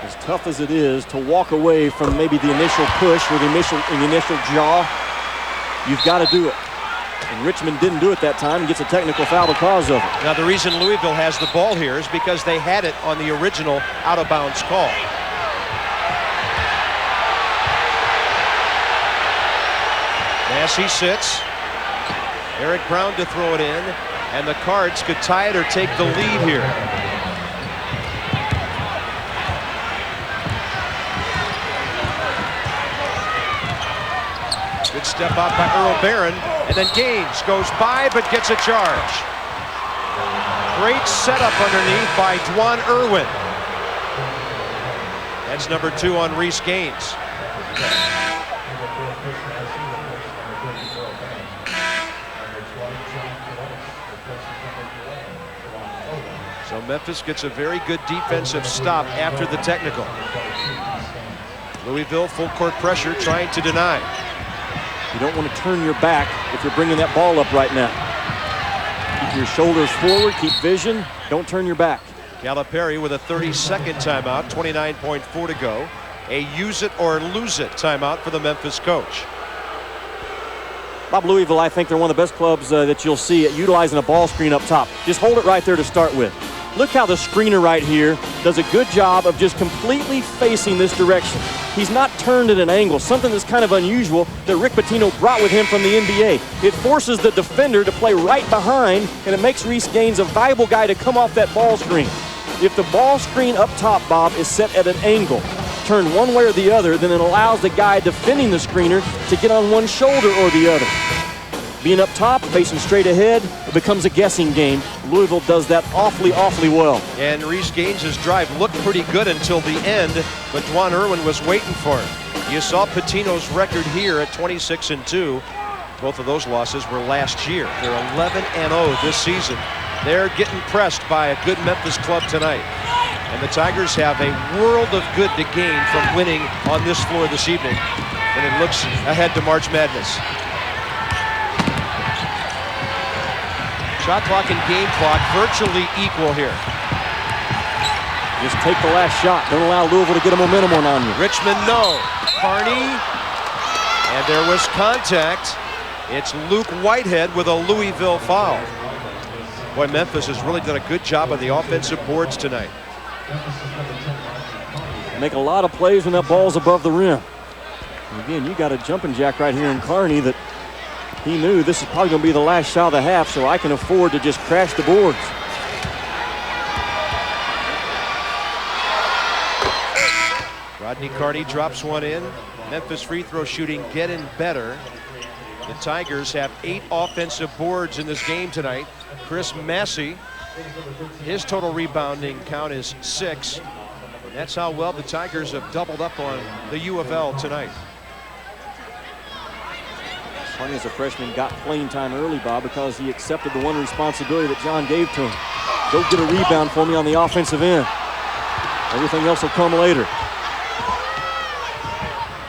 S2: As tough as it is to walk away from maybe the initial push or the initial jaw, you've got to do it. And Richmond didn't do it that time and gets a technical foul because of it.
S1: Now the reason Louisville has the ball here is because they had it on the original out of bounds call. Massie sits. Eric Brown to throw it in, and the Cards could tie it or take the lead here. Good step out by Earl Barron, and then Gaines goes by but gets a charge. Great setup underneath by Dwan Irwin. That's number 2 on Reese Gaines. So Memphis gets a very good defensive stop after the technical. Louisville full court pressure trying to deny.
S2: You don't want to turn your back if you're bringing that ball up right now. Keep your shoulders forward, keep vision, don't turn your back.
S1: Calipari with a 30-second timeout, 29.4 to go. A use it or lose it timeout for the Memphis coach.
S2: Bob, Louisville, I think they're one of the best clubs that you'll see at utilizing a ball screen up top. Just hold it right there to start with. Look how the screener right here does a good job of just completely facing this direction. He's not turned at an angle, something that's kind of unusual that Rick Pitino brought with him from the NBA. It forces the defender to play right behind, and it makes Reese Gaines a valuable guy to come off that ball screen. If the ball screen up top, Bob, is set at an angle, turned one way or the other, then it allows the guy defending the screener to get on one shoulder or the other. Being up top, facing straight ahead, it becomes a guessing game. Louisville does that awfully, awfully well.
S1: And Reese Gaines' drive looked pretty good until the end, but Dwan Irwin was waiting for him. You saw Pitino's record here at 26-2. Both of those losses were last year. They're 11-0 this season. They're getting pressed by a good Memphis club tonight. And the Tigers have a world of good to gain from winning on this floor this evening. And it looks ahead to March Madness. Shot clock and game clock virtually equal here.
S2: Just take the last shot. Don't allow Louisville to get a momentum one on you.
S1: Richmond, no. Carney. And there was contact. It's Luke Whitehead with a Louisville foul. Boy, Memphis has really done a good job on the offensive boards tonight.
S2: Make a lot of plays when that ball's above the rim. And again, you got a jumping jack right here in Carney that he knew this is probably going to be the last shot of the half, so I can afford to just crash the boards.
S1: Rodney Carney drops one in. Memphis free throw shooting getting better. The Tigers have 8 offensive boards in this game tonight. Chris Massie, his total rebounding count is 6. That's how well the Tigers have doubled up on the U of L tonight.
S2: Carney, as a freshman, got playing time early, Bob, because he accepted the one responsibility that John gave to him. Go get a rebound for me on the offensive end. Everything else will come later.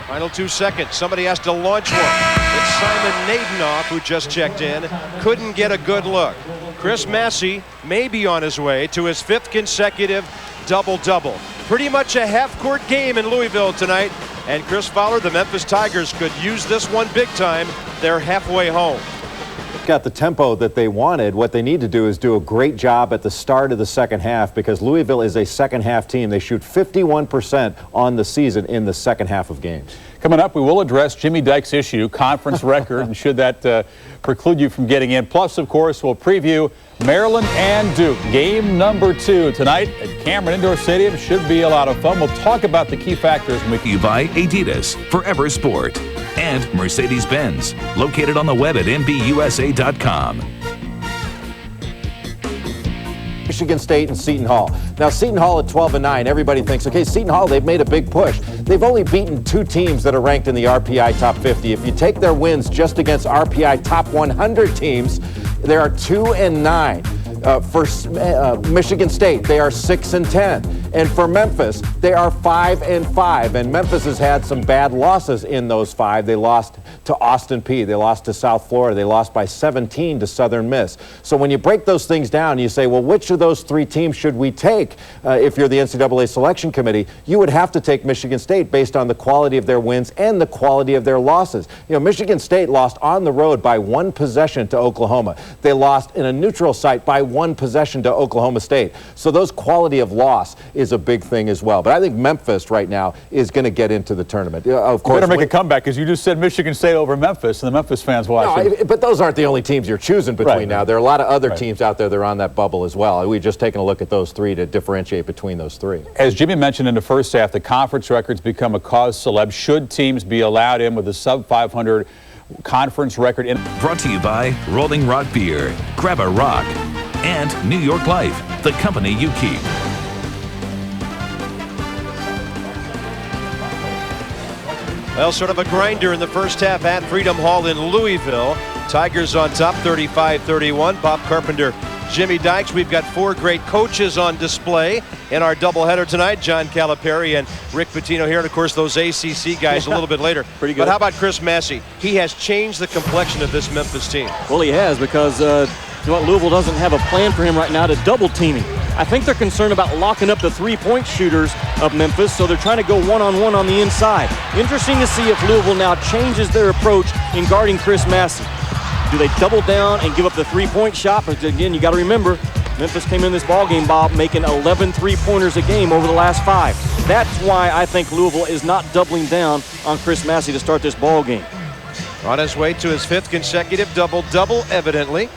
S1: Final 2 seconds. Somebody has to launch one. It's Simon Nadenoff, who just checked in, couldn't get a good look. Chris Massie may be on his way to his 5th consecutive double-double. Pretty much a half-court game in Louisville tonight. And Chris Fowler, the Memphis Tigers could use this one big time. They're halfway home.
S5: Got the tempo that they wanted. What they need to do is do a great job at the start of the second half, because Louisville is a second half team. They shoot 51% on the season in the second half of games.
S4: Coming up, we will address Jimmy Dykes' issue, conference record, and should that preclude you from getting in. Plus, of course, we'll preview Maryland and Duke. Game number 2 tonight at Cameron Indoor Stadium. Should be a lot of fun. We'll talk about the key factors.
S3: You buy Adidas, Forever Sport, and Mercedes-Benz, located on the web at mbusa.com.
S5: Michigan State and Seton Hall. Now, Seton Hall at 12-9, everybody thinks, okay, Seton Hall, they've made a big push. They've only beaten 2 teams that are ranked in the RPI top 50. If you take their wins just against RPI top 100 teams, they are 2-9. For Michigan State, they are 6-10. And for Memphis, they are 5-5. And Memphis has had some bad losses in those 5. They lost to Austin Peay. They lost to South Florida. They lost by 17 to Southern Miss. So when you break those things down, you say, well, which of those 3 teams should we take? If you're the NCAA selection committee, you would have to take Michigan State based on the quality of their wins and the quality of their losses. You know, Michigan State lost on the road by 1 possession to Oklahoma. They lost in a neutral site by 1 possession to Oklahoma State. So those quality of loss is a big thing as well. But I think Memphis right now is going to get into the tournament. Of course,
S4: better make a comeback, because you just said Michigan State over Memphis, and the Memphis fans watching.
S5: No, but those aren't the only teams you're choosing between now. There are a lot of other teams out there that are on that bubble as well. We've just taken a look at those 3 to differentiate between those 3.
S4: As Jimmy mentioned in the first half, the conference records become a cause celeb. Should teams be allowed in with a sub-500 conference record?
S3: Brought to you by Rolling Rock Beer, Grab a Rock, and New York Life, the company you keep.
S1: Well, sort of a grinder in the first half at Freedom Hall in Louisville. Tigers on top 35-31. Bob Carpenter, Jimmy Dykes. We've got 4 great coaches on display in our doubleheader tonight. John Calipari and Rick Pitino here, and of course those ACC guys a little bit later.
S2: Pretty good.
S1: But how about Chris Massie? He has changed the complexion of this Memphis team.
S2: Well, he has, because you know what, Louisville doesn't have a plan for him right now to double team him. I think they're concerned about locking up the 3-point shooters of Memphis, so they're trying to go one-on-one on the inside. Interesting to see if Louisville now changes their approach in guarding Chris Massie. Do they double down and give up the 3-point shot? But again, you got to remember, Memphis came in this ballgame, Bob, making 11 3-pointers a game over the last 5. That's why I think Louisville is not doubling down on Chris Massie to start this ballgame.
S1: On his way to his 5th consecutive double-double, evidently.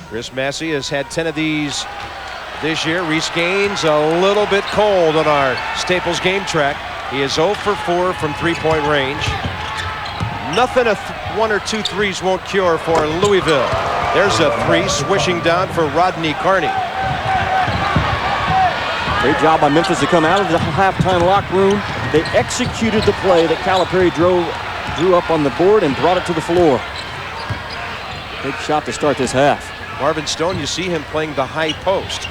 S1: Chris Massie has had 10 of these this year. Reese Gaines a little bit cold on our Staples game track. He is 0 for 4 from 3-point range. Nothing 1 or 2 threes won't cure for Louisville. There's a 3 swishing down for Rodney Carney.
S2: Great job by Memphis to come out of the halftime locker room. They executed the play that Calipari drew up on the board and brought it to the floor. Big shot to start this half.
S1: Marvin Stone, you see him playing the high post.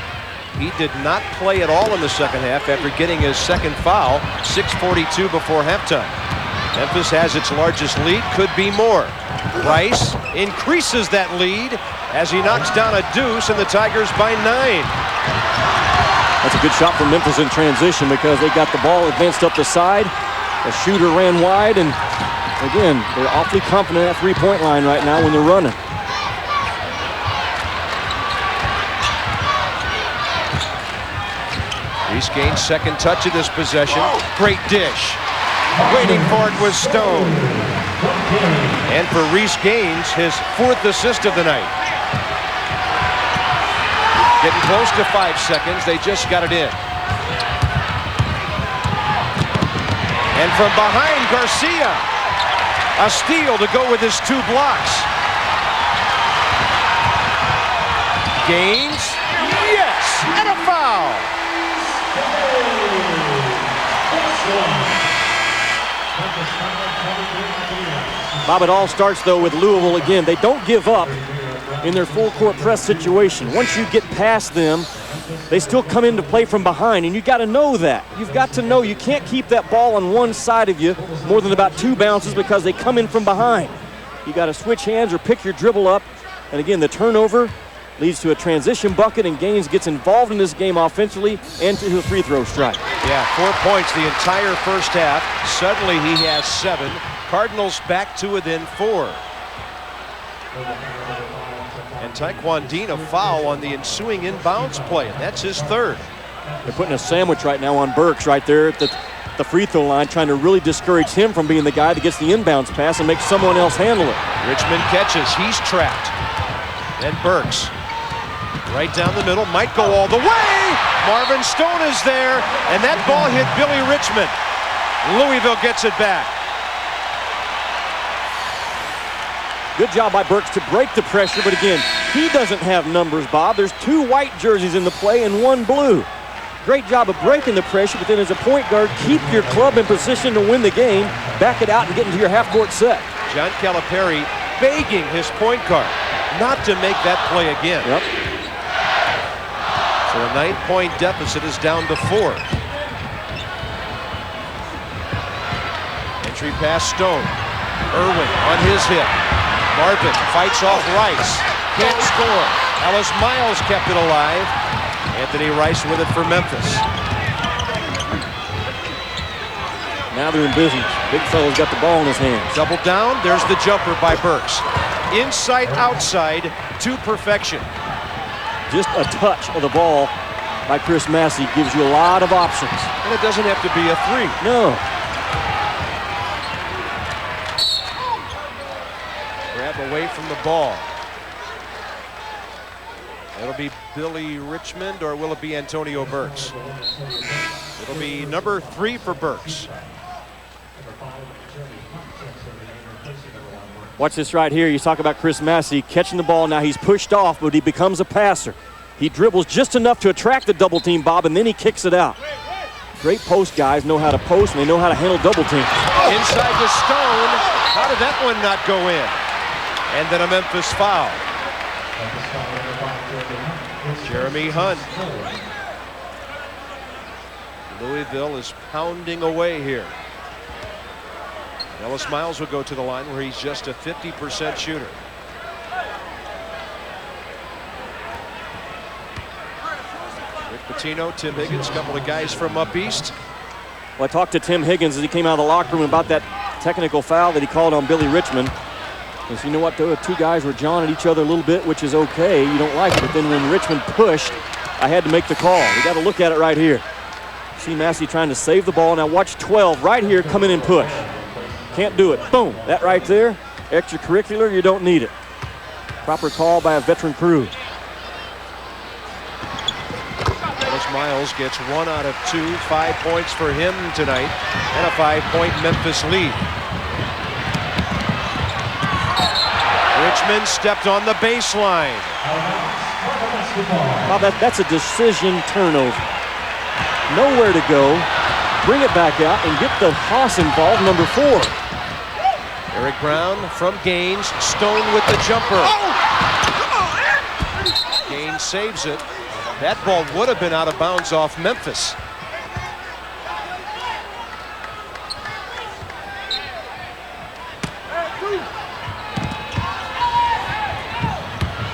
S1: He did not play at all in the second half after getting his 2nd foul, 6:42 before halftime. Memphis has its largest lead, could be more. Rice increases that lead as he knocks down a deuce, and the Tigers by 9.
S2: That's a good shot from Memphis in transition, because they got the ball advanced up the side. The shooter ran wide, and again, they're awfully confident at 3-point line right now when they're running.
S1: Reese Gaines' 2nd touch of this possession. Great dish. Waiting for it was Stone. And for Reese Gaines, his 4th assist of the night. Getting close to 5 seconds. They just got it in. And from behind, Garcia. A steal to go with his 2 blocks. Gaines. Yes! And a foul!
S2: Bob, it all starts, though, with Louisville again. They don't give up in their full-court press situation. Once you get past them, they still come into play from behind, and you got to know that. You've got to know you can't keep that ball on one side of you more than about 2 bounces, because they come in from behind. You got to switch hands or pick your dribble up. And again, the turnover leads to a transition bucket, and Gaines gets involved in this game offensively and to the free throw strike.
S1: Yeah, 4 points the entire first half. Suddenly he has 7. Cardinals back to within 4. And Taekwondo a foul on the ensuing inbounds play, and that's his 3rd.
S2: They're putting a sandwich right now on Burks right there at the free throw line, trying to really discourage him from being the guy that gets the inbounds pass and makes someone else handle it.
S1: Richmond catches, he's trapped. Then Burks, right down the middle, might go all the way. Marvin Stone is there, and that ball hit Billy Richmond. Louisville gets it back.
S2: Good job by Burks to break the pressure, but again, he doesn't have numbers, Bob. There's 2 white jerseys in the play and 1 blue. Great job of breaking the pressure, but then as a point guard, keep your club in position to win the game, back it out and get into your half-court set.
S1: John Calipari begging his point guard not to make that play again.
S2: Yep.
S1: So a 9-point deficit is down to 4. Entry pass Stone. Irwin on his hip. Marvin fights off Rice. Can't score. Ellis Miles kept it alive. Anthony Rice with it for Memphis.
S2: Now they're in business. Big fella's got the ball in his hands.
S1: Double down. There's the jumper by Burks. Inside, outside to perfection.
S2: Just a touch of the ball by Chris Massie gives you a lot of options.
S1: And it doesn't have to be a 3.
S2: No.
S1: Grab away from the ball. It'll be Billy Richmond, or will it be Antonio Burks? It'll be number 3 for Burks.
S2: Watch this right here. You talk about Chris Massie catching the ball. Now he's pushed off, but he becomes a passer. He dribbles just enough to attract the double team, Bob, and then he kicks it out. Great post guys know how to post, and they know how to handle double teams.
S1: Inside to Stone. How did that one not go in? And then a Memphis foul. Jeremy Hunt. Louisville is pounding away here. Ellis Miles will go to the line where he's just a 50% shooter. Rick Pitino, Tim Higgins, a couple of guys from up east.
S2: Well, I talked to Tim Higgins as he came out of the locker room about that technical foul that he called on Billy Richmond. Because you know what, the 2 guys were jawing at each other a little bit, which is okay. You don't like it, but then when Richmond pushed, I had to make the call. We got to look at it right here. See Massie trying to save the ball. Now watch 12 right here come in and push. Can't do it. Boom. That right there, extracurricular, you don't need it. Proper call by a veteran crew.
S1: Ellis Miles gets 1 out of 2. 5 points for him tonight, and a 5-point Memphis lead. Richmond stepped on the baseline.
S2: Oh, that's a decision turnover. Nowhere to go. Bring it back out and get the Haas involved, number 4.
S1: Eric Brown from Gaines. Stone with the jumper. Gaines saves it. That ball would have been out of bounds off Memphis.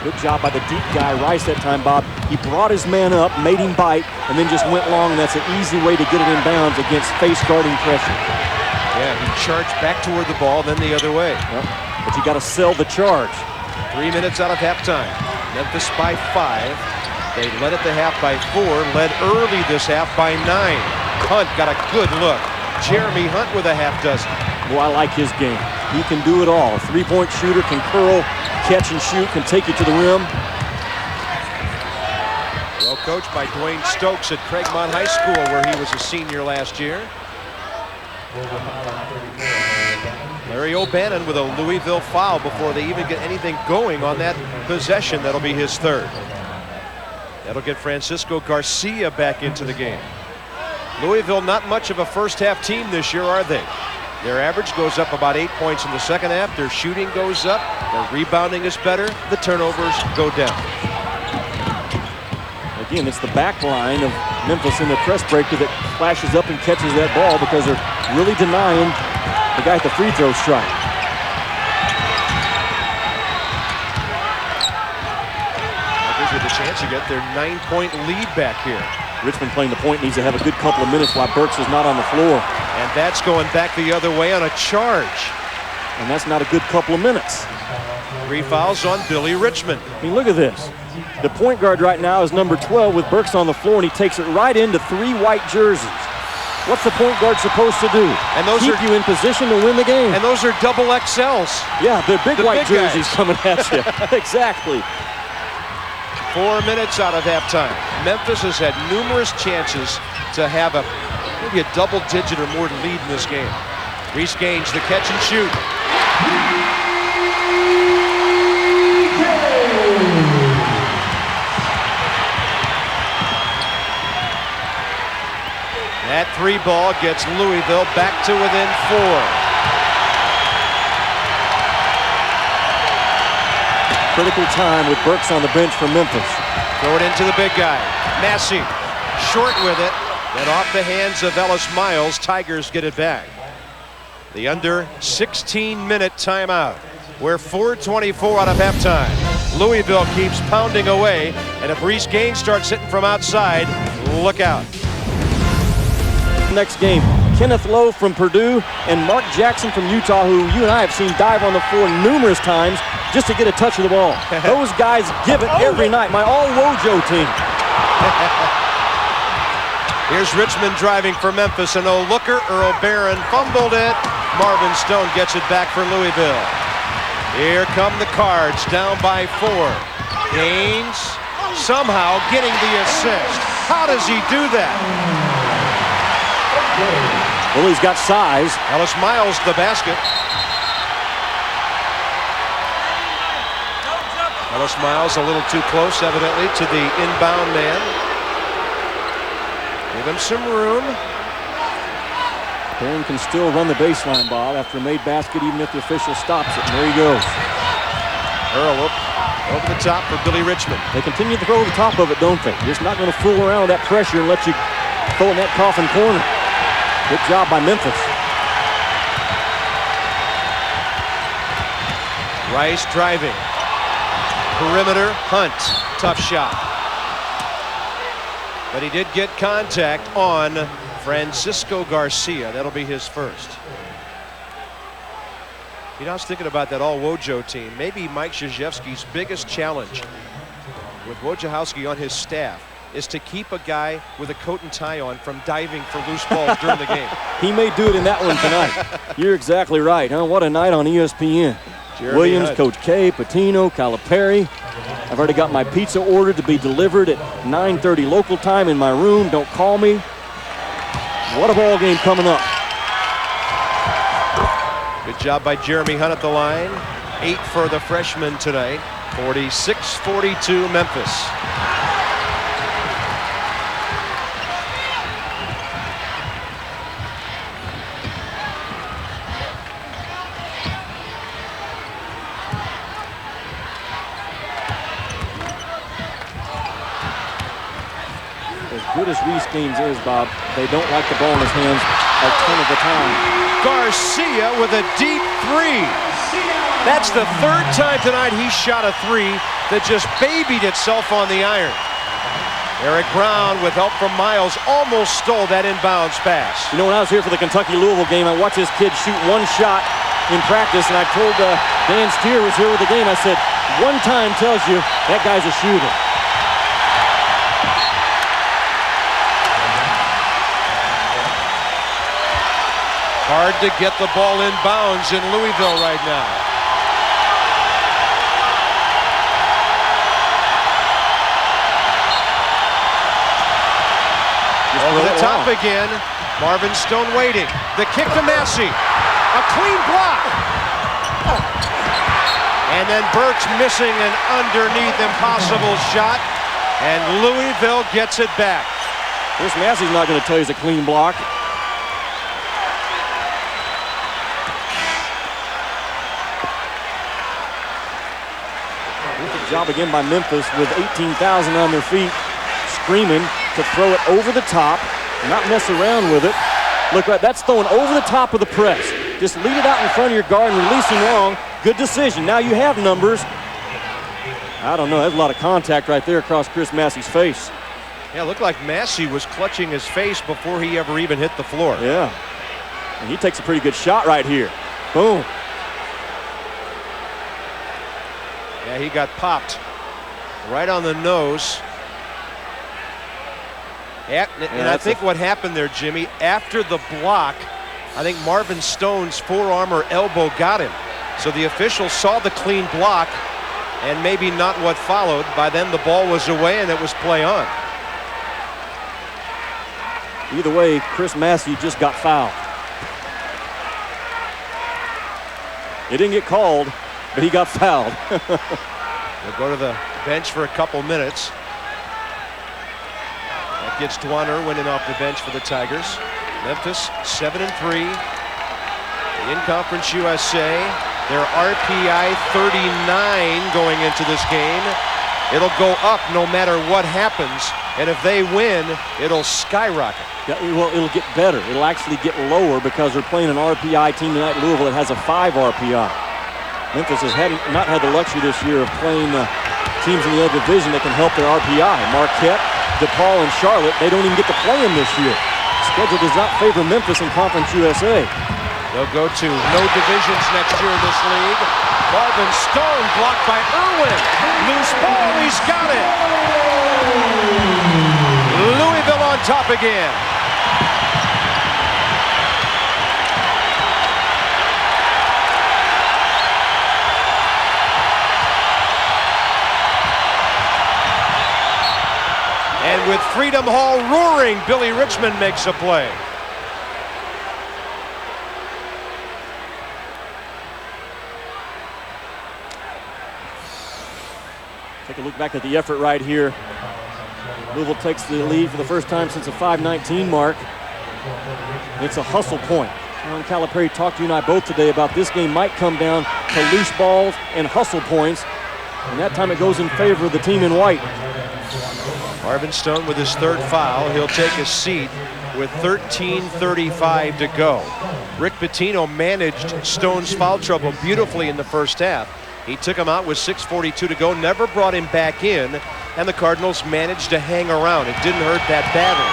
S2: Good job by the deep guy, Rice, that time, Bob. He brought his man up, made him bite, and then just went long. And that's an easy way to get it in bounds against face guarding pressure.
S1: Yeah, he charged back toward the ball, then the other way.
S2: Yep. But you got to sell the charge.
S1: 3 minutes out of halftime. Memphis by 5. They led at the half by 4. Led early this half by 9. Hunt got a good look. Jeremy Hunt with a half dozen.
S2: Well, I like his game. He can do it all. 3-point shooter, can curl, catch and shoot, can take you to the rim.
S1: Well coached by Dwayne Stokes at Craigmont High School, where he was a senior last year. Larry O'Bannon with a Louisville foul before they even get anything going on that possession. That'll be his 3rd. That'll get Francisco Garcia back into the game. Louisville not much of a first half team this year, are they? Their average goes up about 8 points in the second half. Their shooting goes up. Their rebounding is better. The turnovers go down.
S2: Again, it's the back line of Memphis in the press breaker that flashes up and catches that ball because they're really denying the guy at the free throw strike.
S1: chance to get their 9-point lead back here.
S2: Richmond playing the point needs to have a good couple of minutes while Burks is not on the floor.
S1: And that's going back the other way on a charge.
S2: And that's not a good couple of minutes.
S1: 3 fouls on Billy Richmond.
S2: I mean, look at this. The point guard right now is number 12 with Burks on the floor, and he takes it right into 3 white jerseys. What's the point guard supposed to do?
S1: And those
S2: keep you in position to win the game.
S1: And those are double XLs.
S2: Yeah, they're big white jerseys
S1: guys
S2: coming at you. Exactly.
S1: 4 minutes out of halftime. Memphis has had numerous chances to have maybe a double-digit or more lead in this game. Reese Gaines, the catch and shoot. That 3 ball gets Louisville back to within 4.
S2: Critical time with Burks on the bench for Memphis.
S1: Throw it into the big guy. Massie short with it. Then off the hands of Ellis Miles. Tigers get it back. The under 16-minute timeout. We're 4:24 out of halftime. Louisville keeps pounding away. And if Reese Gaines starts hitting from outside, look out.
S2: Next game, Kenneth Lowe from Purdue and Mark Jackson from Utah, who you and I have seen dive on the floor numerous times just to get a touch of the ball. Those guys give it every night. My all-Wojo team.
S1: Here's Richmond driving for Memphis. And no-looker, Earl Barron fumbled it. Marvin Stone gets it back for Louisville. Here come the Cards, down by 4. Gaines somehow getting the assist. How does he do that?
S2: Well, he's got size.
S1: Ellis Miles, the basket. Ellis Miles a little too close, evidently, to the inbound man. Give him some room.
S2: Barron can still run the baseline, Bob, after a made basket, even if the official stops it. And there he goes.
S1: Earl over the top for Billy Richmond.
S2: They continue to throw over the top of it, don't they? Just not going to fool around with that pressure and let you throw in that coffin corner. Good job by Memphis.
S1: Rice driving. Perimeter, Hunt. Tough shot. But he did get contact on Francisco Garcia. That'll be his first. You know, I was thinking about that all-Wojo team. Maybe Mike Krzyzewski's biggest challenge with Wojciechowski on his staff is to keep a guy with a coat and tie on from diving for loose balls during the game.
S2: He may do it in that one tonight. You're exactly right, huh? What a night on ESPN.
S1: Jeremy
S2: Williams,
S1: Hunt.
S2: Coach K, Pitino, Calipari. I've already got my pizza ordered to be delivered at 9:30 local time in my room. Don't call me. What a ball game coming up.
S1: Good job by Jeremy Hunt at the line. 8 for the freshman tonight. 46-42 Memphis.
S2: As good as Reese Gaines is, Bob, they don't like the ball in his hands a ton of the time.
S1: Garcia with a deep 3. That's the 3rd time tonight he shot a 3 that just babied itself on the iron. Eric Brown, with help from Miles, almost stole that inbounds pass.
S2: You know, when I was here for the Kentucky-Louisville game, I watched this kid shoot 1 shot in practice, and I told Dan Steer was here with the game, I said, 1 time tells you that guy's a shooter.
S1: Hard to get the ball in bounds in Louisville right now. Over the top again. Marvin Stone waiting. The kick to Massie. A clean block. And then Burks missing an underneath impossible shot. And Louisville gets it back.
S2: Chris Massie's not going to tell you it's a clean block. Good job again by Memphis with 18,000 on their feet, screaming to throw it over the top, not mess around with it. Look, right, that's throwing over the top of the press. Just lead it out in front of your guard and releasing long. Good decision. Now you have numbers. I don't know. That's a lot of contact right there across Chris Massie's face.
S1: Yeah, it looked like Massie was clutching his face before he ever even hit the floor.
S2: Yeah. And he takes a pretty good shot right here. Boom.
S1: Yeah, he got popped right on the nose. And I think what happened there, Jimmy, after the block, I think Marvin Stone's forearm or elbow got him. So the official saw the clean block and maybe not what followed. By then the ball was away and it was play on.
S2: Either way, Chris Massie just got fouled. It didn't get called, but he got fouled.
S1: We'll go to the bench for a couple minutes. That gets Dwan Irwin in off the bench for the Tigers. Memphis 7-3. In Conference USA, their RPI 39 going into this game. It'll go up no matter what happens, and if they win, it'll skyrocket.
S2: Yeah, well, it'll get better. It'll actually get lower because they're playing an RPI team tonight, Louisville, that has a 5 RPI. Memphis has not had the luxury this year of playing teams in the other division that can help their RPI. Marquette, DePaul, and Charlotte, they don't even get to play them this year. Schedule does not favor Memphis in Conference USA.
S1: They'll go to no divisions next year in this league. Marvin Stone blocked by Irwin. Loose ball, he's got it. Louisville on top again. And with Freedom Hall roaring, Billy Richmond makes a play.
S2: Take a look back at the effort right here. Louisville takes the lead for the first time since the 5:19 mark. It's a hustle point. John Calipari talked to you and I both today about this game might come down to loose balls and hustle points. And that time it goes in favor of the team in white.
S1: Marvin Stone with his 3rd foul. He'll take a seat with 13:35 to go. Rick Pitino managed Stone's foul trouble beautifully in the first half. He took him out with 6:42 to go, never brought him back in, and the Cardinals managed to hang around. It didn't hurt that badly.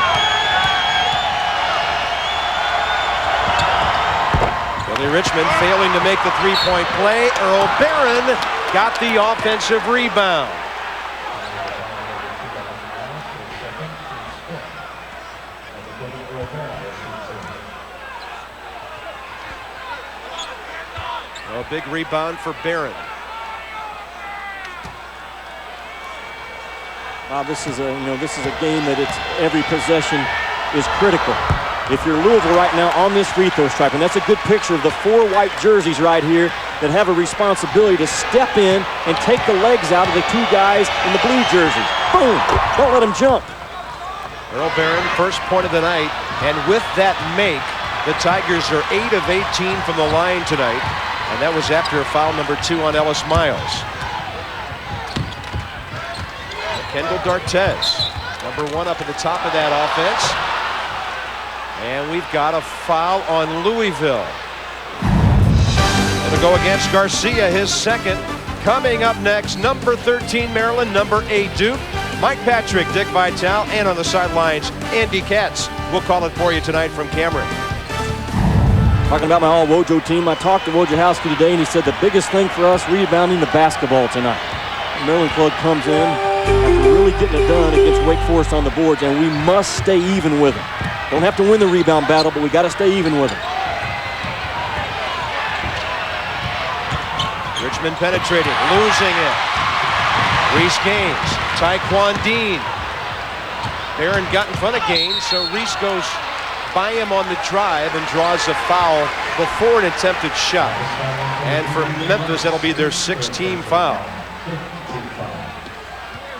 S1: Billy Richmond failing to make the 3-point play. Earl Barron got the offensive rebound. A big rebound for Barron.
S2: This is a game that it's every possession is critical. If you're Louisville right now on this free throw stripe, and that's a good picture of the 4 white jerseys right here that have a responsibility to step in and take the legs out of the 2 guys in the blue jerseys. Boom! Don't let them jump.
S1: Earl Barron, first point of the night, and with that make, the Tigers are 8 of 18 from the line tonight, and that was after foul number 2 on Ellis Miles. Kendall D'Artez, number 1 up at the top of that offense. And we've got a foul on Louisville. It'll go against Garcia, his 2nd. Coming up next, number 13 Maryland, number 8 Duke. Mike Patrick, Dick Vitale, and on the sidelines, Andy Katz. We'll call it for you tonight from Cameron.
S2: Talking about my all-Wojo team, I talked to Wojciechowski today, and he said the biggest thing for us rebounding the basketball tonight. The Maryland club comes in after really getting it done against Wake Forest on the boards, and we must stay even with them. Don't have to win the rebound battle, but we got to stay even with them.
S1: Richmond penetrating, losing it. Reese Gaines, Taekwon Dean. Barron got in front of Gaines, so Reese goes by him on the drive and draws a foul before an attempted shot. And for Memphis, that'll be their 6th team foul.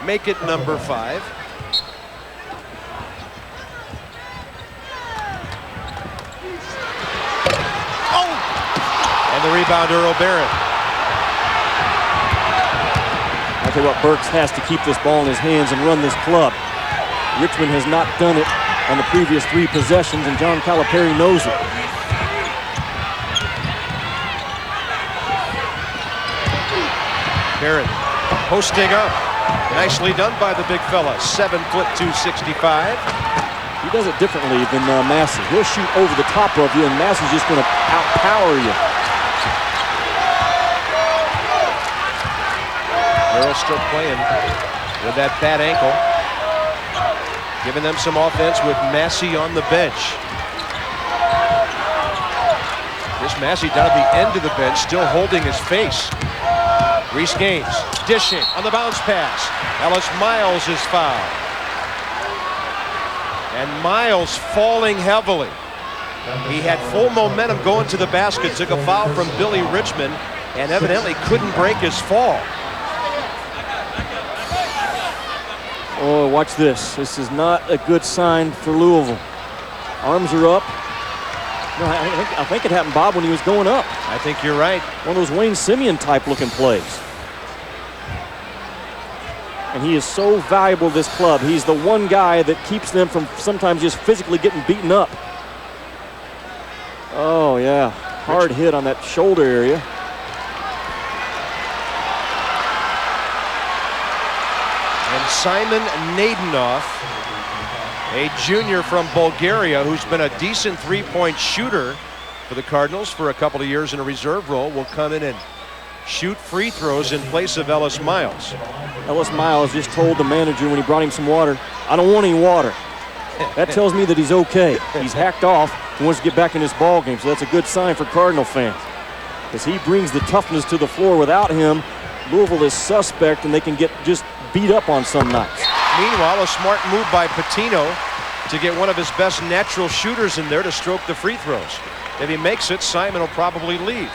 S1: Make it number 5. Oh! And the rebound, Earl Barron.
S2: I tell you what, Burks has to keep this ball in his hands and run this club. Richmond has not done it on the previous 3 possessions, and John Calipari knows it.
S1: Barron Posting up. Nicely done by the big fella. 7 foot 265.
S2: He does it differently than Massie. He'll shoot over the top of you, and Massie's just going to outpower you.
S1: Earl still playing with that bad ankle. Giving them some offense with Massie on the bench. This Massie down at the end of the bench, still holding his face. Reese Gaines dishing on the bounce pass. Ellis Miles is fouled. And Miles falling heavily. He had full momentum going to the basket, took a foul from Billy Richmond, and evidently couldn't break his fall.
S2: Oh, watch this. This is not a good sign for Louisville. Arms are up. No, I think it happened, Bob, when he was going up.
S1: I think you're right.
S2: One of those Wayne Simeon type looking plays. And he is so valuable to this club. He's the one guy that keeps them from sometimes just physically getting beaten up. Oh, yeah. Hard hit on that shoulder area.
S1: And Simon Nadenov, a junior from Bulgaria who's been a decent three-point shooter for the Cardinals for a couple of years in a reserve role, will come in and shoot free throws in place of Ellis Miles.
S2: Ellis Miles just told the manager when he brought him some water, "I don't want any water." That tells me that he's okay. He's hacked off and wants to get back in this ball game, so that's a good sign for Cardinal fans. Because he brings the toughness to the floor. Without him, Louisville is suspect, and they can get just beat up on some nights.
S1: Meanwhile, a smart move by Pitino to get one of his best natural shooters in there to stroke the free throws. If he makes it, Simon will probably leave.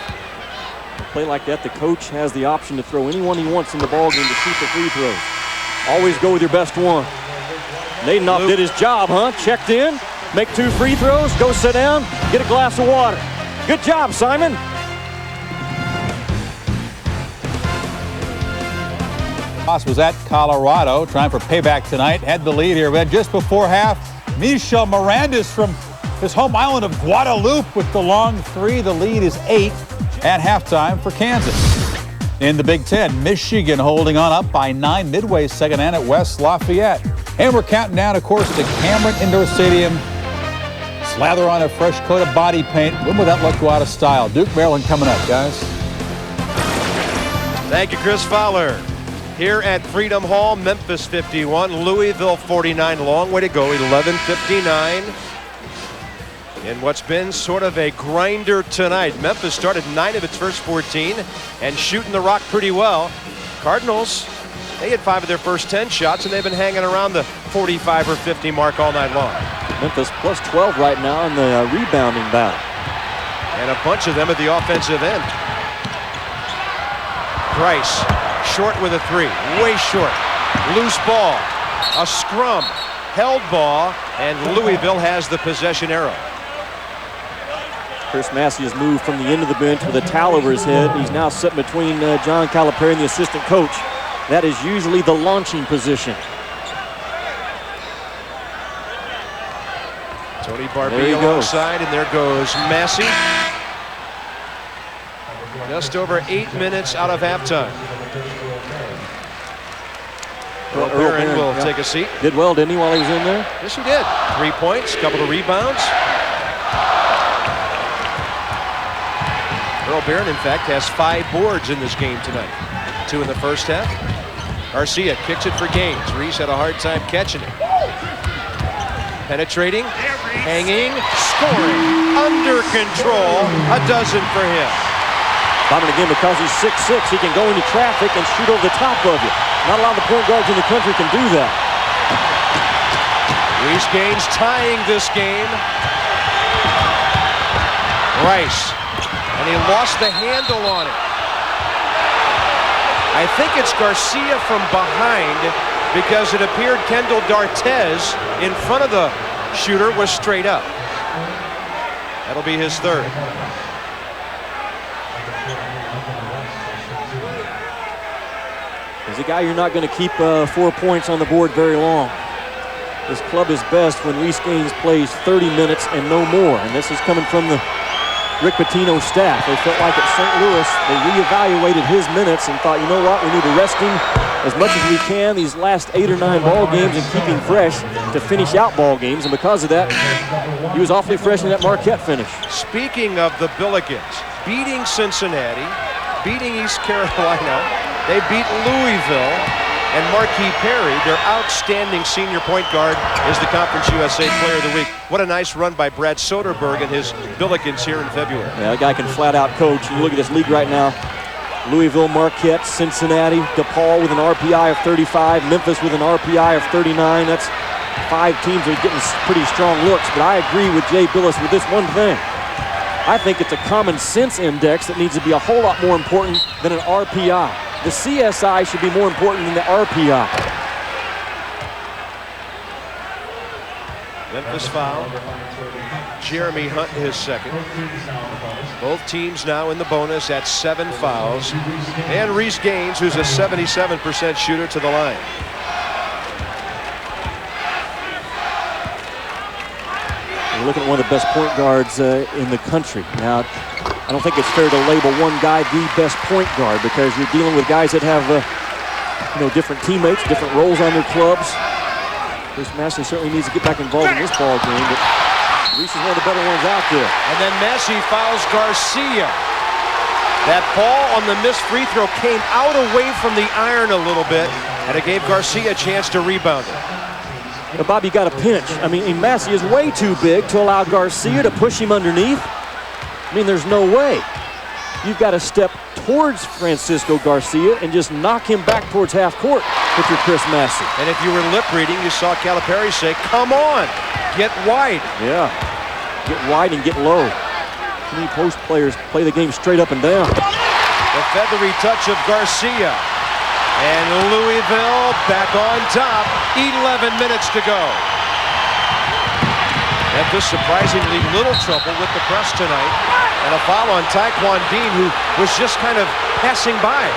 S2: A play like that, the coach has the option to throw anyone he wants in the ball game to shoot the free throws. Always go with your best one. Nadenov did his job, huh? Checked in, make 2 free throws, go sit down, get a glass of water. Good job, Simon.
S4: Ross was at Colorado trying for payback tonight. Had the lead here, but just before half, Michel Mirandis from his home island of Guadeloupe with the long 3. The lead is 8 at halftime for Kansas. In the Big Ten, Michigan holding on up by 9 midway second and at West Lafayette. And we're counting down, of course, to Cameron Indoor Stadium. Slather on a fresh coat of body paint. When will that look go out of style? Duke, Maryland coming up, guys.
S1: Thank you, Chris Fowler. Here at Freedom Hall, Memphis 51, Louisville 49. Long way to go, 11:59. In what's been sort of a grinder tonight. Memphis started 9 of its first 14 and shooting the rock pretty well. Cardinals, they had 5 of their first 10 shots, and they've been hanging around the 45 or 50 mark all night long.
S2: Memphis plus 12 right now in the rebounding battle.
S1: And a bunch of them at the offensive end. Price, short with a 3, way short. Loose ball, a scrum, held ball, and Louisville has the possession arrow.
S2: Chris Massie has moved from the end of the bench with a towel over his head. He's now sitting between John Calipari and the assistant coach. That is usually the launching position.
S1: Tony Barbee alongside, and there goes Massie. Just over 8 minutes out of halftime. Earl Barron will take a seat.
S2: Did well, didn't he, while he was in there?
S1: Yes, he did. 3 points, couple of rebounds. Earl Barron, in fact, has 5 boards in this game tonight. 2 in the first half. Garcia kicks it for Gaines. Reese had a hard time catching it. Penetrating, hanging, scoring, under control. A dozen for him.
S2: Bombing again because he's 6'6", he can go into traffic and shoot over the top of you. Not a lot of the point guards in the country can do that.
S1: Reese Gaines tying this game. Rice. And he lost the handle on it. I think it's Garcia from behind because it appeared Kendall D'Artez in front of the shooter was straight up. That'll be his 3rd.
S2: He's a guy you're not going to keep 4 points on the board very long. This club is best when Reese Gaines plays 30 minutes and no more. And this is coming from the Rick Pitino's staff. They felt like at St. Louis, they reevaluated his minutes and thought, you know what, we need to rest him as much as we can these last 8 or 9 ball games and keep him fresh to finish out ball games. And because of that, he was awfully fresh in that Marquette finish.
S1: Speaking of the Billikens, beating Cincinnati, beating East Carolina, they beat Louisville, and Marquis Perry, their outstanding senior point guard, is the Conference USA Player of the Week. What a nice run by Brad Soderberg and his Billikens here in February.
S2: Yeah, the guy can flat out coach. You look at this league right now. Louisville, Marquette, Cincinnati, DePaul with an RPI of 35, Memphis with an RPI of 39. That's 5 teams that are getting pretty strong looks. But I agree with Jay Billis with this one thing. I think it's a common sense index that needs to be a whole lot more important than an RPI. The CSI should be more important than the RPI.
S1: Memphis foul. Jeremy Hunt his second. Both teams now in the bonus at 7 fouls. And Reese Gaines, who's a 77% shooter, to the line.
S2: You're looking at one of the best point guards in the country. Now, I don't think it's fair to label one guy the best point guard because you're dealing with guys that have different teammates, different roles on their clubs. Chris Massie certainly needs to get back involved in this ball game, but Reese is one of the better ones out there.
S1: And then Massie fouls Garcia. That ball on the missed free throw came out away from the iron a little bit, and it gave Garcia a chance to rebound it.
S2: But Bob, you got a pinch. I mean, Massie is way too big to allow Garcia to push him underneath. I mean, there's no way. You've got to step towards Francisco Garcia and just knock him back towards half court with your Chris Massie.
S1: And if you were lip reading, you saw Calipari say, come on, get wide.
S2: Yeah, get wide and get low. Too many post players play the game straight up and down.
S1: The feathery touch of Garcia. And Louisville back on top, 11 minutes to go. Memphis surprisingly little trouble with the press tonight. And a foul on Taekwon Dean, who was just kind of passing by.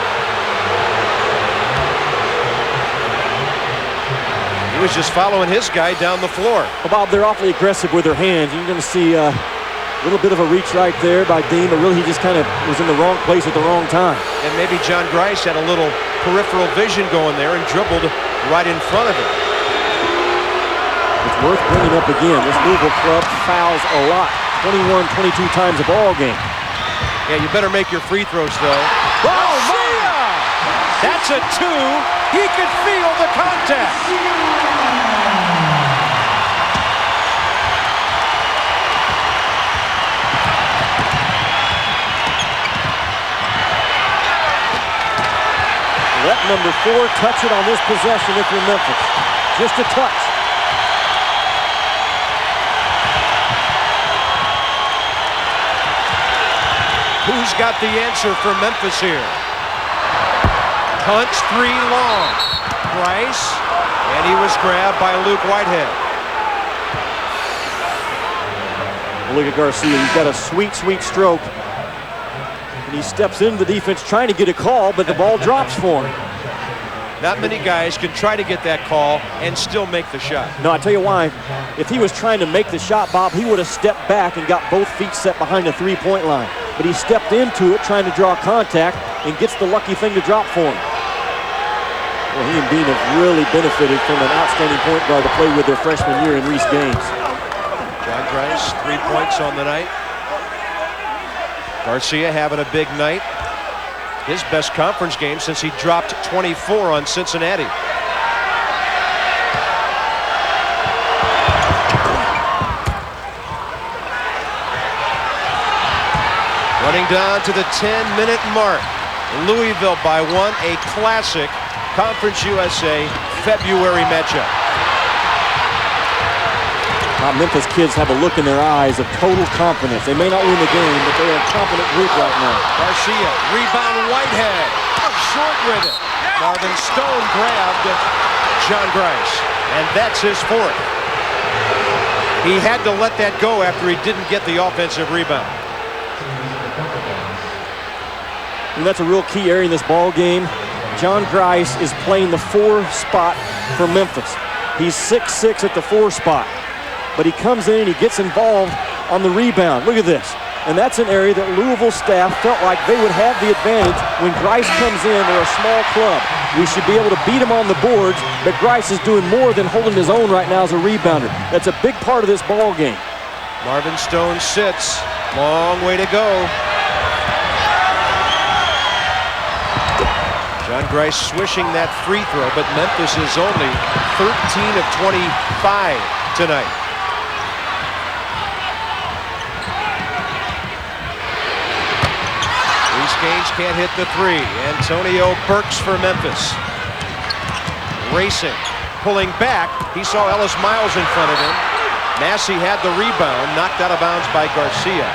S1: He was just following his guy down the floor.
S2: Well, Bob, they're awfully aggressive with their hands. You're going to see a little bit of a reach right there by Dean, but really he just kind of was in the wrong place at the wrong time.
S1: And maybe John Grice had a little peripheral vision going there and dribbled right in front of him.
S2: It's worth bringing up again. This Louisville club fouls a lot. 21, 22 times a ball game.
S1: Yeah, you better make your free throws, though. Garcia! That's a 2. He could feel the contact.
S2: Let number 4 touch it on this possession if you're Memphis. Just a touch.
S1: Who's got the answer for Memphis here? Punch 3 long. Grice, and he was grabbed by Luke Whitehead.
S2: Look at Garcia. He's got a sweet, sweet stroke. And he steps into the defense trying to get a call, but the ball drops for him.
S1: Not many guys can try to get that call and still make the shot.
S2: No, I tell you why. If he was trying to make the shot, Bob, he would have stepped back and got both feet set behind the 3-point line. But he stepped into it trying to draw contact and gets the lucky thing to drop for him. Well, he and Dean have really benefited from an outstanding point guard to play with their freshman year in Reese Gaines.
S1: John Grice, 3 points on the night. Garcia having a big night. His best conference game since he dropped 24 on Cincinnati. Running down to the 10-minute mark. Louisville by 1, a classic Conference USA February matchup.
S2: Memphis kids have a look in their eyes of total confidence. They may not win the game, but they're a confident group right now.
S1: Garcia, rebound Whitehead, short with it. Marvin Stone grabbed John Grice, and that's his 4th. He had to let that go after he didn't get the offensive rebound.
S2: And that's a real key area in this ball game. John Grice is playing the 4 spot for Memphis. He's 6'6" at the 4 spot. But he comes in and he gets involved on the rebound. Look at this. And that's an area that Louisville staff felt like they would have the advantage when Grice comes in. They're a small club. We should be able to beat them on the boards, but Grice is doing more than holding his own right now as a rebounder. That's a big part of this ball game.
S1: Marvin Stone sits. Long way to go. John Grice swishing that free throw, but Memphis is only 13 of 25 tonight. Reese Gaines can't hit the three. Antonio Burks for Memphis. Racing, pulling back. He saw Ellis Miles in front of him. Massie had the rebound, knocked out of bounds by Garcia.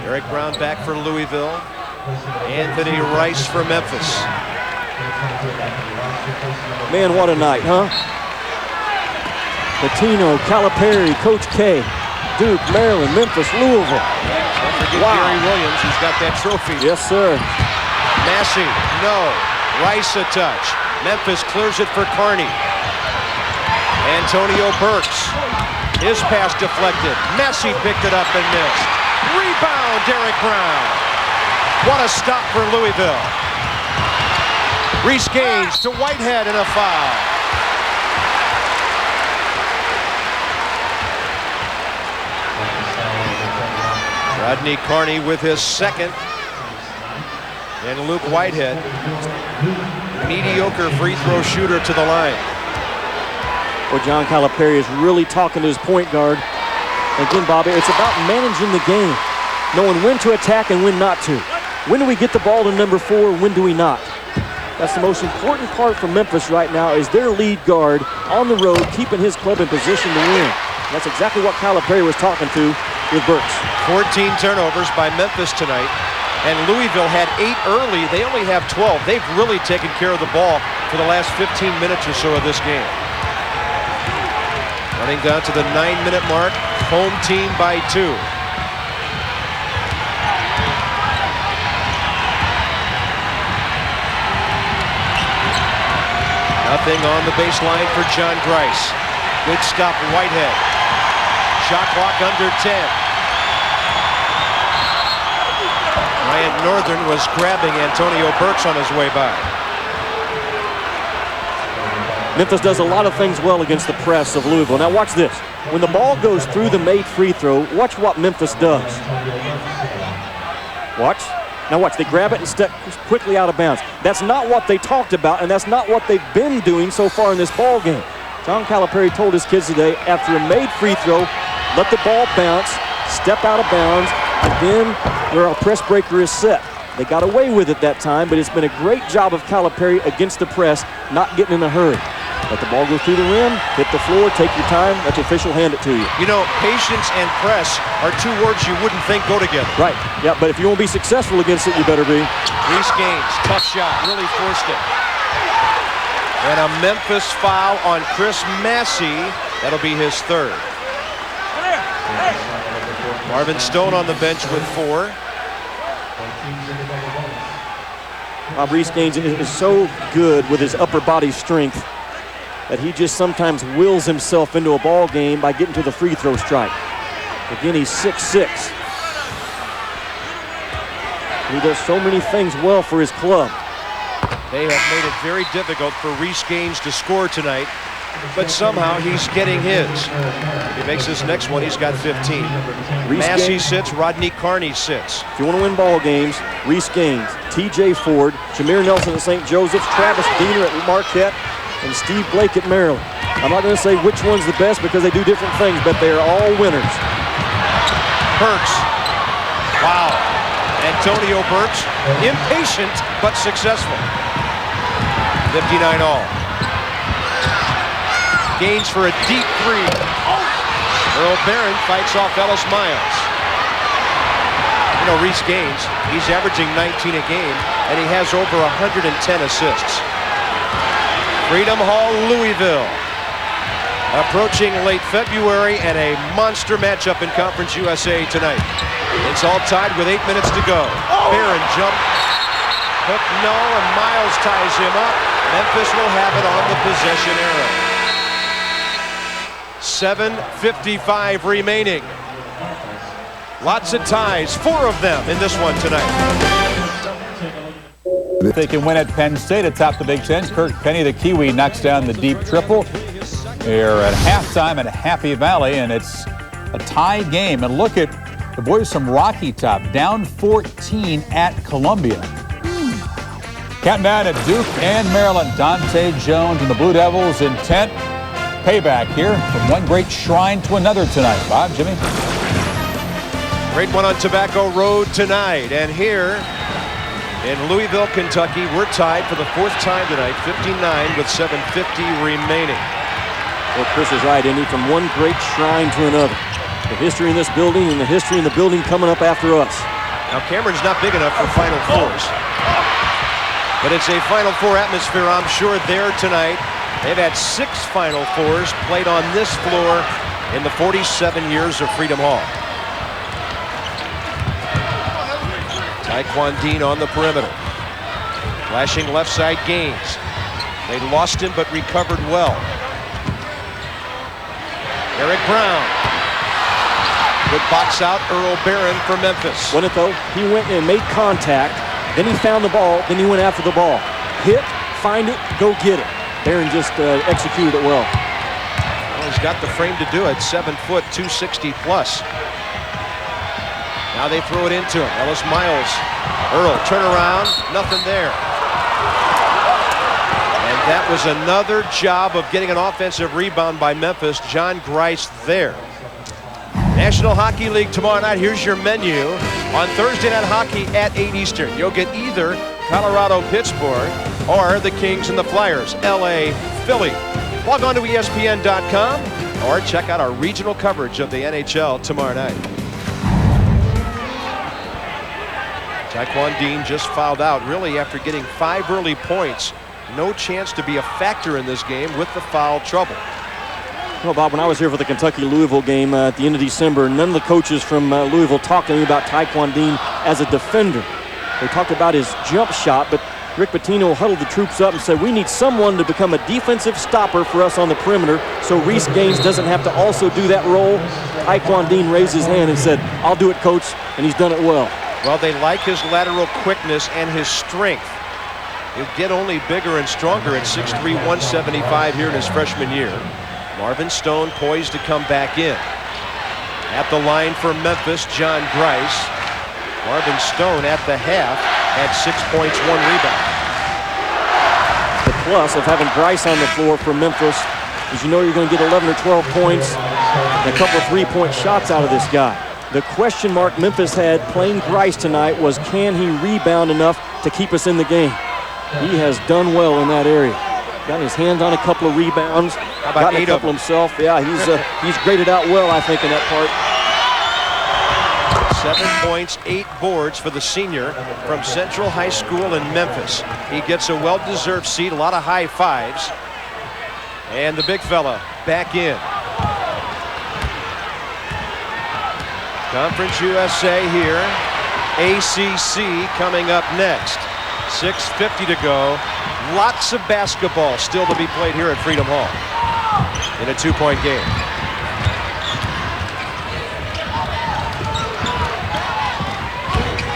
S1: Eric Brown back for Louisville. Anthony Rice for Memphis.
S2: Man, what a night, huh? Pitino, Calipari, Coach K, Duke, Maryland, Memphis, Louisville.
S1: Don't forget Gary Williams, who's got that trophy.
S2: Yes, sir.
S1: Massie, no. Rice a touch. Memphis clears it for Carney. Antonio Burks. His pass deflected. Massie picked it up and missed. Rebound, Derek Brown. What a stop for Louisville. Reese Gaines to Whitehead and a foul. Rodney Carney with his second. And Luke Whitehead, mediocre free throw shooter to the line.
S2: Well, John Calipari is really talking to his point guard. Again, Bobby, it's about managing the game, knowing when to attack and when not to. When do we get the ball to number 4, when do we not? That's the most important part for Memphis right now is their lead guard on the road, keeping his club in position to win. That's exactly what Calipari was talking to with Burks.
S1: 14 turnovers by Memphis tonight, and Louisville had 8 early. They only have 12. They've really taken care of the ball for the last 15 minutes or so of this game. Running down to the 9-minute mark, home team by 2. Nothing on the baseline for John Grice. Good stop, Whitehead. Shot clock under 10. Ryan Northern was grabbing Antonio Burks on his way by.
S2: Memphis does a lot of things well against the press of Louisville. Now watch this. When the ball goes through the made free throw, watch what Memphis does. Watch. Now watch, they grab it and step quickly out of bounds. That's not what they talked about, and that's not what they've been doing so far in this ball game. John Calipari told his kids today, after a made free throw, let the ball bounce, step out of bounds, and then where our press breaker is set. They got away with it that time, but it's been a great job of Calipari against the press, not getting in a hurry. Let the ball go through the rim, hit the floor, take your time, let the official hand it to you.
S1: You know, patience and press are 2 words you wouldn't think go together.
S2: Right, yeah, but if you want to be successful against it, you better be.
S1: Reese Gaines, tough shot, really forced it. And a Memphis foul on Chris Massie. That'll be his 3rd. Marvin Stone on the bench with 4.
S2: Reese Gaines is so good with his upper body strength that he just sometimes wills himself into a ball game by getting to the free throw strike. Again, he's 6'6". He does so many things well for his club.
S1: They have made it very difficult for Reese Gaines to score tonight, but somehow he's getting his. If he makes this next one, he's got 15. Massie sits, Rodney Carney sits.
S2: If you want to win ball games, Reese Gaines, TJ Ford, Jameer Nelson at St. Joseph's, Travis Diener at Marquette, and Steve Blake at Maryland. I'm not going to say which one's the best because they do different things, but they are all winners.
S1: Burks. Wow. Antonio Burks, impatient but successful. 59 all. Gaines for a deep 3. Earl Barron fights off Ellis Miles. You know, Reese Gaines, he's averaging 19 a game, and he has over 110 assists. Freedom Hall, Louisville. Approaching late February and a monster matchup in Conference USA tonight. It's all tied with 8 minutes to go. Barron jump. Hook no, and Miles ties him up. Memphis will have it on the possession arrow. 7:55 remaining. Lots of ties, 4 of them in this one tonight.
S4: If they can win at Penn State atop the Big Ten, Kirk Penny, the Kiwi, knocks down the deep triple. They're at halftime at Happy Valley, and it's a tie game. And look at the boys from Rocky Top, down 14 at Columbia. Counting down at Duke and Maryland, Dante Jones and the Blue Devils intent. Payback here from one great shrine to another tonight. Bob, Jimmy?
S1: Great one on Tobacco Road tonight. And here in Louisville, Kentucky, we're tied for the 4th time tonight, 59 with 7:50 remaining.
S2: Well, Chris is right, Indy, from one great shrine to another. The history in this building and the history in the building coming up after us.
S1: Now, Cameron's not big enough for Final Fours. But it's a Final Four atmosphere, I'm sure, there tonight. They've had 6 Final Fours played on this floor in the 47 years of Freedom Hall. Taekwon Dean on the perimeter. Flashing left side gains. They lost him but recovered well. Eric Brown. Good box out, Earl Barron for Memphis.
S2: Wasn't it though? He went and made contact, then he found the ball, then he went after the ball. Hit, find it, go get it. Barron just executed it well.
S1: Well, he's got the frame to do it. 7 foot, 260 plus. Now they throw it into him. Ellis Miles. Earl, turn around, nothing there. And that was another job of getting an offensive rebound by Memphis. John Grice there. National Hockey League tomorrow night. Here's your menu. On Thursday Night Hockey at 8 Eastern, you'll get either Colorado-Pittsburgh or the Kings and the Flyers, LA-Philly. Log on to ESPN.com or check out our regional coverage of the NHL tomorrow night. Taekwon Dean just fouled out, really, after getting 5 early points. No chance to be a factor in this game with the foul trouble.
S2: Well, Bob, when I was here for the Kentucky-Louisville game at the end of December, none of the coaches from Louisville talked to me about Taekwon Dean as a defender. They talked about his jump shot, but Rick Pitino huddled the troops up and said, we need someone to become a defensive stopper for us on the perimeter so Reese Gaines doesn't have to also do that role. Taekwon Dean raised his hand and said, I'll do it, coach, and he's done it well.
S1: Well, they like his lateral quickness and his strength. He'll get only bigger and stronger at 6'3", 175 here in his freshman year. Marvin Stone poised to come back in. At the line for Memphis, John Grice. Marvin Stone at the half had 6 points, 1 rebound.
S2: The plus of having Grice on the floor for Memphis is you know you're going to get 11 or 12 points and a couple of 3-point shots out of this guy. The question mark Memphis had playing Grice tonight was, can he rebound enough to keep us in the game? He has done well in that area. Got his hands on a couple of rebounds.
S1: How about 8
S2: a couple
S1: of them?
S2: himself. Yeah, he's graded out well, I think, in that part.
S1: 7 points, 8 boards for the senior from Central High School in Memphis. He gets a well-deserved seat, a lot of high fives. And the big fella back in. Conference USA here. ACC coming up next. 6:50 to go. Lots of basketball still to be played here at Freedom Hall in a 2-point game.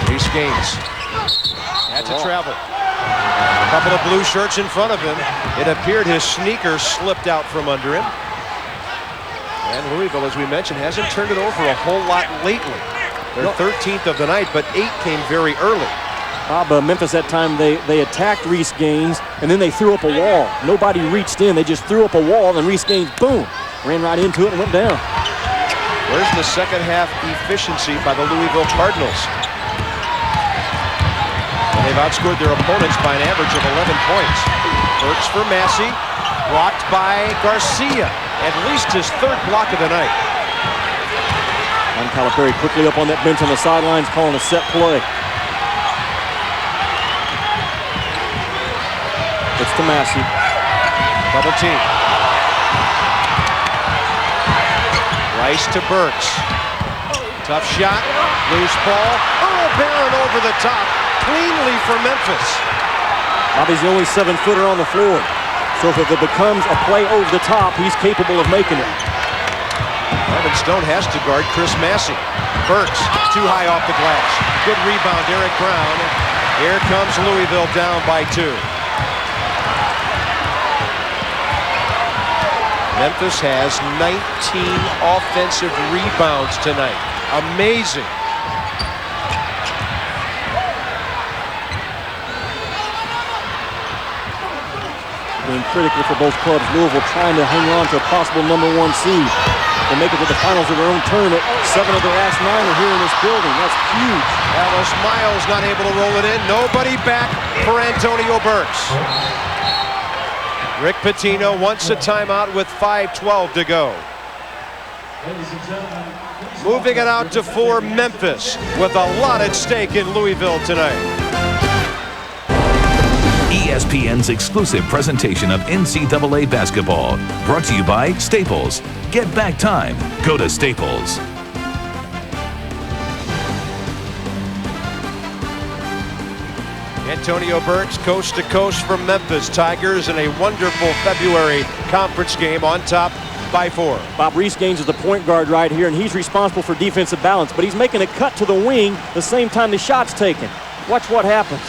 S1: Reese Gaines had to travel. A couple of blue shirts in front of him. It appeared his sneakers slipped out from under him. And Louisville, as we mentioned, hasn't turned it over a whole lot lately. They're 13th of the night, but 8 came very early.
S2: Bob, Memphis that time, they attacked Reese Gaines, and then they threw up a wall. Nobody reached in. They just threw up a wall, and Reese Gaines, boom, ran right into it and went down.
S1: Where's the second half efficiency by the Louisville Cardinals? And they've outscored their opponents by an average of 11 points. Burks for Massie, blocked by Garcia. At least his 3rd block of the night.
S2: And Calipari quickly up on that bench on the sidelines, calling a set play. It's to Massie.
S1: Double team. Rice to Burks. Tough shot. Loose ball. Earl Barron over the top. Cleanly for Memphis.
S2: Bobby's the only 7-footer on the floor. So if it becomes a play over the top, he's capable of making it.
S1: Marvin Stone has to guard Chris Massie. Burks, too high off the glass. Good rebound, Eric Brown. Here comes Louisville down by 2. Memphis has 19 offensive rebounds tonight. Amazing.
S2: Being critical for both clubs. Louisville trying to hang on to a possible #1 seed. They make it to the finals of their own tournament. 7 of their last 9 are here in this building. That's huge.
S1: Alice Miles not able to roll it in. Nobody back for Antonio Burks. Rick Pitino wants a timeout with 5:12 to go. Moving it out to 4, Memphis, with a lot at stake in Louisville tonight.
S3: ESPN's exclusive presentation of NCAA basketball. Brought to you by Staples. Get back time. Go to Staples.
S1: Antonio Burks, coast to coast from Memphis. Tigers in a wonderful February conference game on top by 4.
S2: Bob Reese Gaines is the point guard right here, and he's responsible for defensive balance, but he's making a cut to the wing the same time the shot's taken. Watch what happens.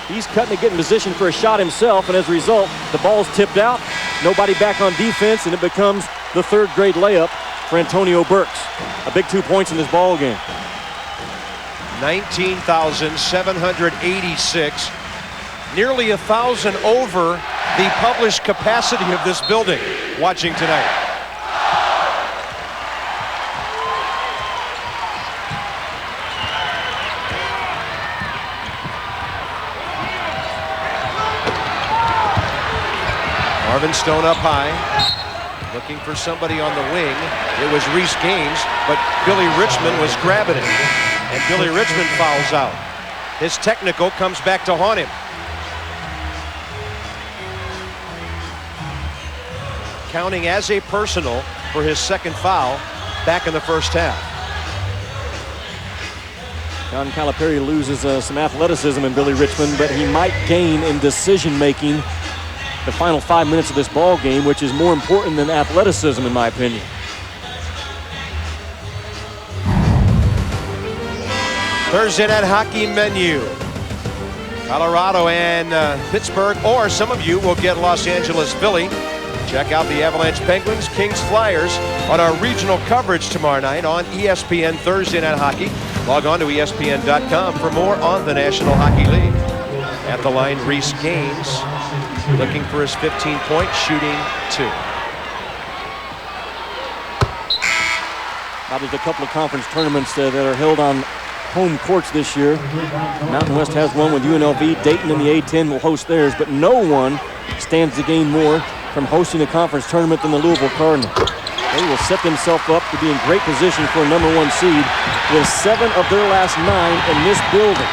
S2: He's cutting to get in position for a shot himself, and as a result, the ball's tipped out, nobody back on defense, and it becomes the 3rd-grade layup for Antonio Burks. A big 2 points in this ball game.
S1: 19,786, nearly 1,000 over the published capacity of this building watching tonight. Marvin Stone up high, looking for somebody on the wing. It was Reese Gaines, but Billy Richmond was grabbing it. And Billy Richmond fouls out. His technical comes back to haunt him. Counting as a personal for his 2nd foul back in the first half.
S2: John Calipari loses some athleticism in Billy Richmond, but he might gain in decision-making the final 5 minutes of this ball game, which is more important than athleticism, in my opinion.
S1: Thursday night hockey menu. Colorado and Pittsburgh, or some of you will get Los Angeles, Philly. Check out the Avalanche Penguins, Kings Flyers on our regional coverage tomorrow night on ESPN Thursday Night Hockey. Log on to ESPN.com for more on the National Hockey League. At the line, Reese Gaines, looking for his 15-point, shooting 2.
S2: Now there's a couple of conference tournaments that are held on home courts this year. Mountain West has one with UNLV. Dayton in the A-10 will host theirs, but no one stands to gain more from hosting a conference tournament than the Louisville Cardinals. They will set themselves up to be in great position for a #1 seed with 7 of their last 9 in this building.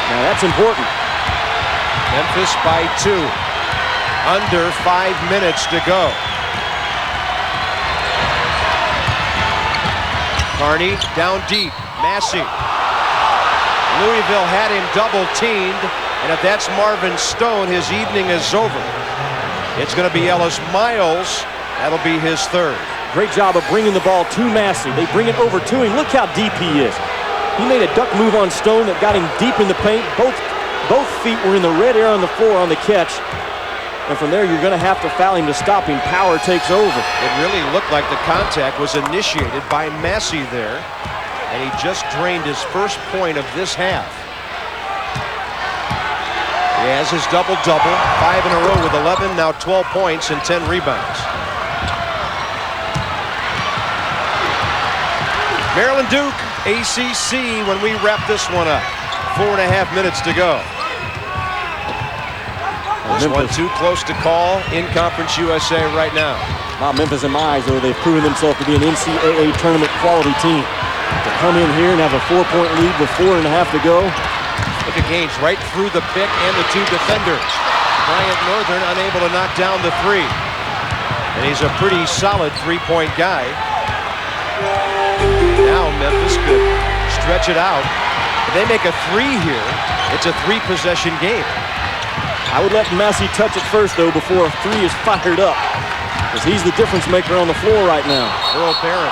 S2: Now that's important.
S1: Memphis by 2. Under 5 minutes to go. Carney down deep. Massie. Louisville had him double-teamed, and if that's Marvin Stone, his evening is over. It's going to be Ellis Miles. That'll be his 3rd.
S2: Great job of bringing the ball to Massie. They bring it over to him. Look how deep he is. He made a duck move on Stone that got him deep in the paint. Both feet were in the red area on the floor on the catch. And from there, you're going to have to foul him to stop him. Power takes over.
S1: It really looked like the contact was initiated by Massie there. And he just drained his first point of this half. He has his double-double, 5 in a row with 11, now 12 points and 10 rebounds. Maryland Duke, ACC, when we wrap this one up. 4.5 minutes to go. This one too close to call in Conference USA right now.
S2: Memphis, in my eyes, though, they've proven themselves to be an NCAA tournament quality team. To come in here and have a 4-point lead with 4.5 to go.
S1: Look at Gaines right through the pick and the 2 defenders. Bryant Northern unable to knock down the 3. And he's a pretty solid 3-point guy. Now Memphis could stretch it out. If they make a 3 here, it's a 3-possession game.
S2: I would let Massie touch it first, though, before a three is fired up, because he's the difference maker on the floor right now.
S1: Earl Barron.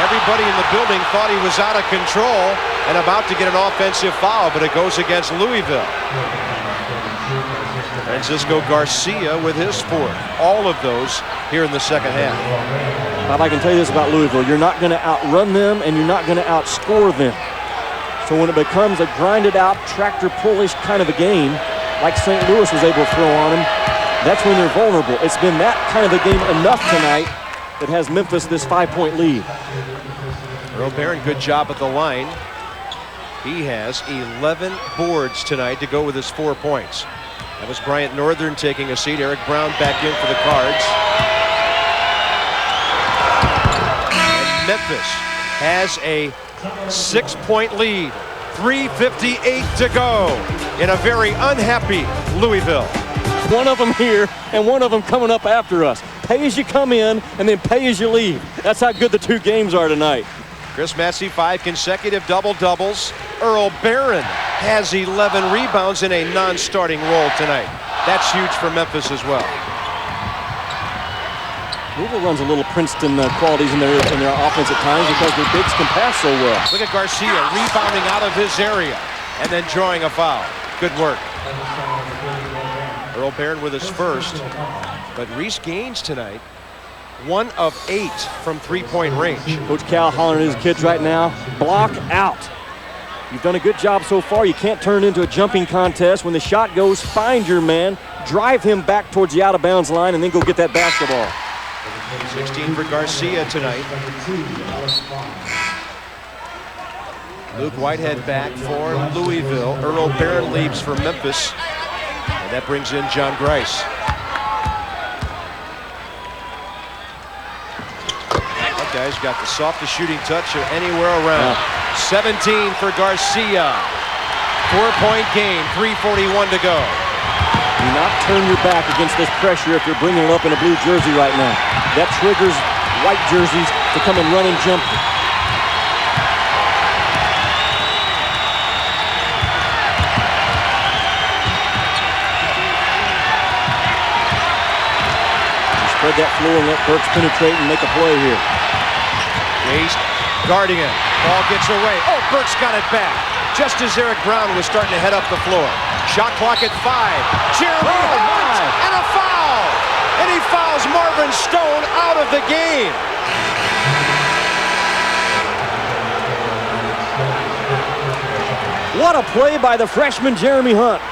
S1: Everybody in the building thought he was out of control and about to get an offensive foul, but it goes against Louisville. Francisco Garcia with his fourth. All of those here in the second half.
S2: Bob, I can tell you this about Louisville. You're not going to outrun them, and you're not going to outscore them. So when it becomes a grinded-out, tractor-pullish kind of a game, like St. Louis was able to throw on them, that's when they're vulnerable. It's been that kind of a game enough tonight that has Memphis this 5-point lead.
S1: Earl Barron, good job at the line. He has 11 boards tonight to go with his 4 points. That was Bryant Northern taking a seat. Eric Brown back in for the Cards. And Memphis has a 6-point lead. 3:58 to go in a very unhappy Louisville.
S2: One of them here and one of them coming up after us. Pay as you come in and then pay as you leave. That's how good the two games are tonight.
S1: Chris Massie, 5 consecutive double-doubles. Earl Barron has 11 rebounds in a non-starting role tonight. That's huge for Memphis as well.
S2: Louisville runs a little Princeton qualities in their offense at times because their bigs can pass so well.
S1: Look at Garcia rebounding out of his area and then drawing a foul. Good work. Earl Barron with his first, but Reese Gaines tonight, 1 of 8 from 3-point range.
S2: Coach Cal hollering at his kids right now, block out. You've done a good job so far. You can't turn it into a jumping contest. When the shot goes, find your man, drive him back towards the out-of-bounds line, and then go get that basketball.
S1: 16 for Garcia tonight. Luke Whitehead back for Louisville. Earl Barron leaves for Memphis. And that brings in John Grice. That guy's got the softest shooting touch of anywhere around. 17 for Garcia. 4-point game, 3:41 to go.
S2: Do not turn your back against this pressure if you're bringing it up in a blue jersey right now. That triggers white jerseys to come and run and jump. Spread that floor and let Burks penetrate and make a play here.
S1: Reese guarding it. Ball gets away. Oh, Burks got it back. Just as Eric Brown was starting to head up the floor. Shot clock at 5. Jeremy Hunt and a foul. And he fouls Marvin Stone out of the game.
S2: What a play by the freshman Jeremy Hunt.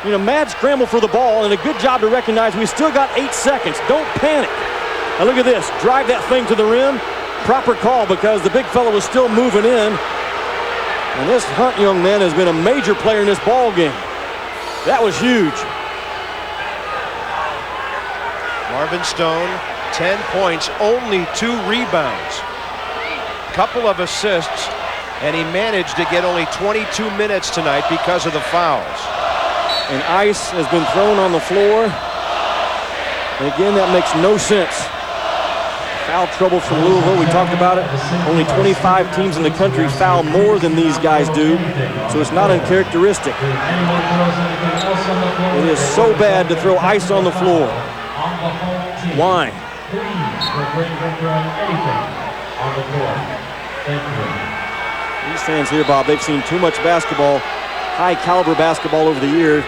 S2: You know, mad scramble for the ball and a good job to recognize we still got 8 seconds. Don't panic. Now look at this. Drive that thing to the rim. Proper call because the big fella was still moving in. And this Hunt young man has been a major player in this ball game. That was huge.
S1: Marvin Stone, 10 points, only 2 rebounds. Couple of assists, and he managed to get only 22 minutes tonight because of the fouls.
S2: And ice has been thrown on the floor. And again, that makes no sense. Foul trouble from Louisville, we talked about it. Only 25 teams in the country foul more than these guys do, so it's not uncharacteristic. It is so bad to throw ice on the floor. Why? These fans here, Bob, they've seen too much basketball, high caliber basketball over the year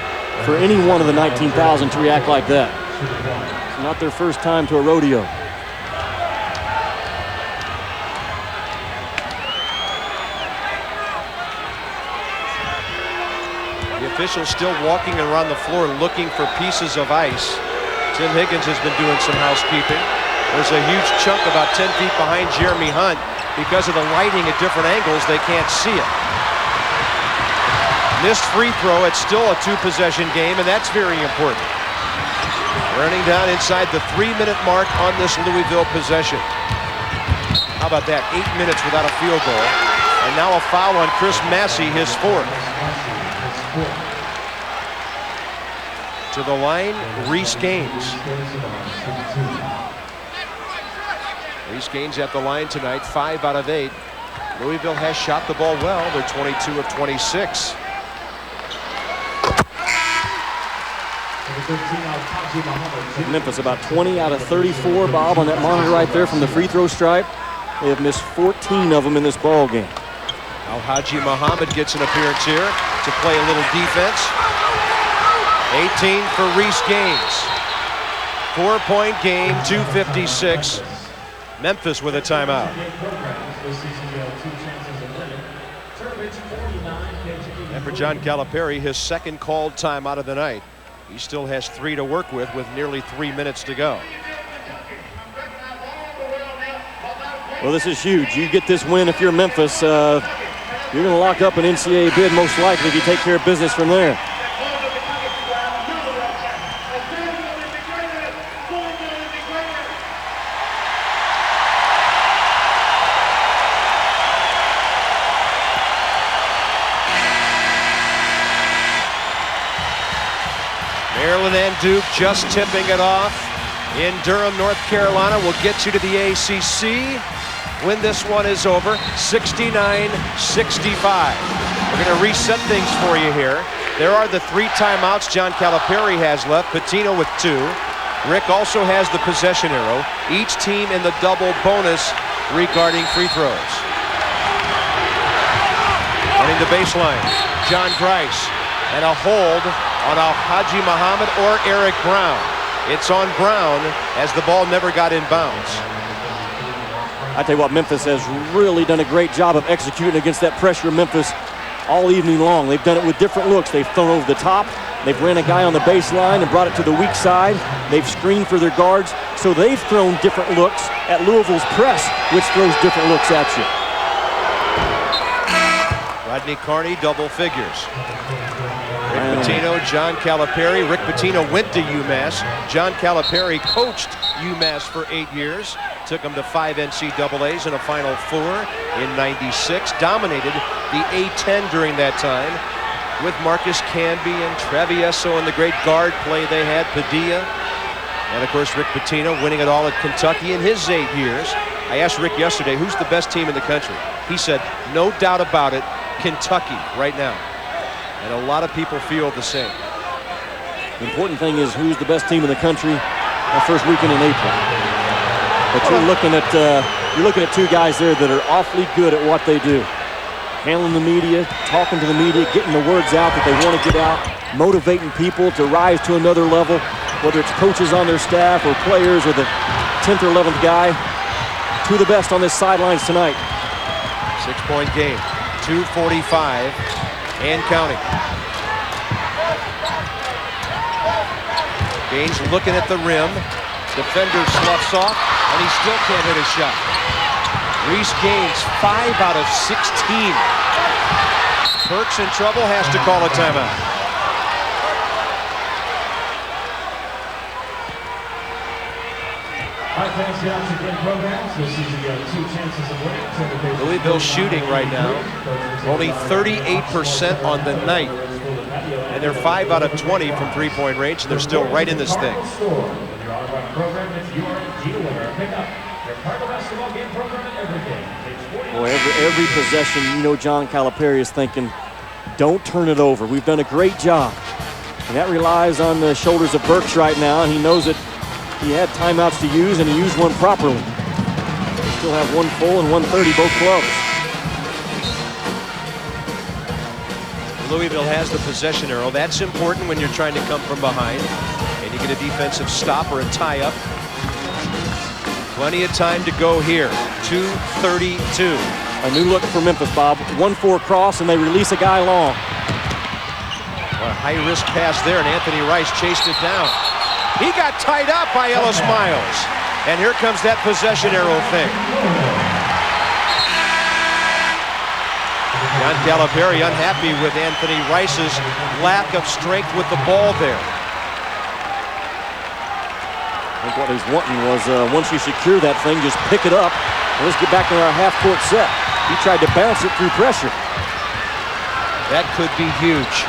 S2: for any one of the 19,000 to react like that. It's not their first time to a rodeo.
S1: The officials still walking around the floor looking for pieces of ice. Tim Higgins has been doing some housekeeping. There's a huge chunk about 10 feet behind Jeremy Hunt. Because of the lighting at different angles, they can't see it. Missed free throw, it's still a 2-possession game, and that's very important. Running down inside the 3-minute mark on this Louisville possession. How about that? 8 minutes without a field goal. And now a foul on Chris Massie, his 4th. To the line, Reese Gaines. Reese Gaines at the line tonight, 5 out of 8. Louisville has shot the ball well. They're 22 of 26.
S2: Memphis about 20 out of 34, Bob, on that monitor right there from the free throw stripe. They have missed 14 of them in this ball game.
S1: Haji Muhammad gets an appearance here to play a little defense. 18 for Reese Gaines. 4-point game, 2:56. Memphis with a timeout. And for John Calipari, his second called timeout of the night. He still has 3 to work with nearly 3 minutes to go.
S2: Well, this is huge. You get this win if you're Memphis. You're going to lock up an NCAA bid most likely if you take care of business from there.
S1: Maryland and Duke just tipping it off in Durham, North Carolina. We'll get you to the ACC when this one is over. 69-65. We're going to reset things for you here. There are the 3 timeouts John Calipari has left. Pitino with 2. Rick also has the possession arrow. Each team in the double bonus regarding free throws. Running the baseline, John Grice, and a hold on Haji Muhammad or Eric Brown. It's on Brown as the ball never got in bounds.
S2: I tell you what, Memphis has really done a great job of executing against that pressure of Memphis all evening long. They've done it with different looks. They've thrown over the top. They've ran a guy on the baseline and brought it to the weak side. They've screened for their guards. So they've thrown different looks at Louisville's press, which throws different looks at you.
S1: Rodney Carney, double figures. Rick Pitino, John Calipari. Rick Pitino went to UMass. John Calipari coached UMass for 8 years. Took them to 5 NCAAs and a Final Four in '96. Dominated the A-10 during that time with Marcus Camby and Travieso and the great guard play they had, Padilla. And of course, Rick Pitino winning it all at Kentucky in his 8 years. I asked Rick yesterday, who's the best team in the country? He said, no doubt about it, Kentucky right now. And a lot of people feel the same.
S2: The important thing is who's the best team in the country that first weekend in April. But you're looking at 2 guys there that are awfully good at what they do. Handling the media, talking to the media, getting the words out that they want to get out, motivating people to rise to another level, whether it's coaches on their staff or players or the 10th or 11th guy. 2 of the best on this sidelines tonight.
S1: 6-point game, 2:45 and counting. Gaines looking at the rim. Defender sloughs off, and he still can't hit a shot. Reese Gaines, 5 out of 16. Burks in trouble, has to call a timeout. Louisville shooting right now, only 38% on the night. And they're 5 out of 20 from 3-point range, and they're still right in this thing.
S2: Boy, every possession, you know, John Calipari is thinking, don't turn it over. We've done a great job. And that relies on the shoulders of Burks right now, and he knows that he had timeouts to use, and he used one properly. They still have 1 full and 1:30, both clubs.
S1: Louisville has the possession arrow. That's important when you're trying to come from behind and you get a defensive stop or a tie-up. Plenty of time to go here. 2:32.
S2: A new look for Memphis, Bob. 1-4 cross, and they release a guy long.
S1: Well, a high-risk pass there, and Anthony Rice chased it down. He got tied up by Ellis Miles. And here comes that possession arrow thing. John Calipari unhappy with Anthony Rice's lack of strength with the ball there.
S2: I think what he's wanting was once you secure that thing, just pick it up. And let's get back to our half-court set. He tried to bounce it through pressure.
S1: That could be huge.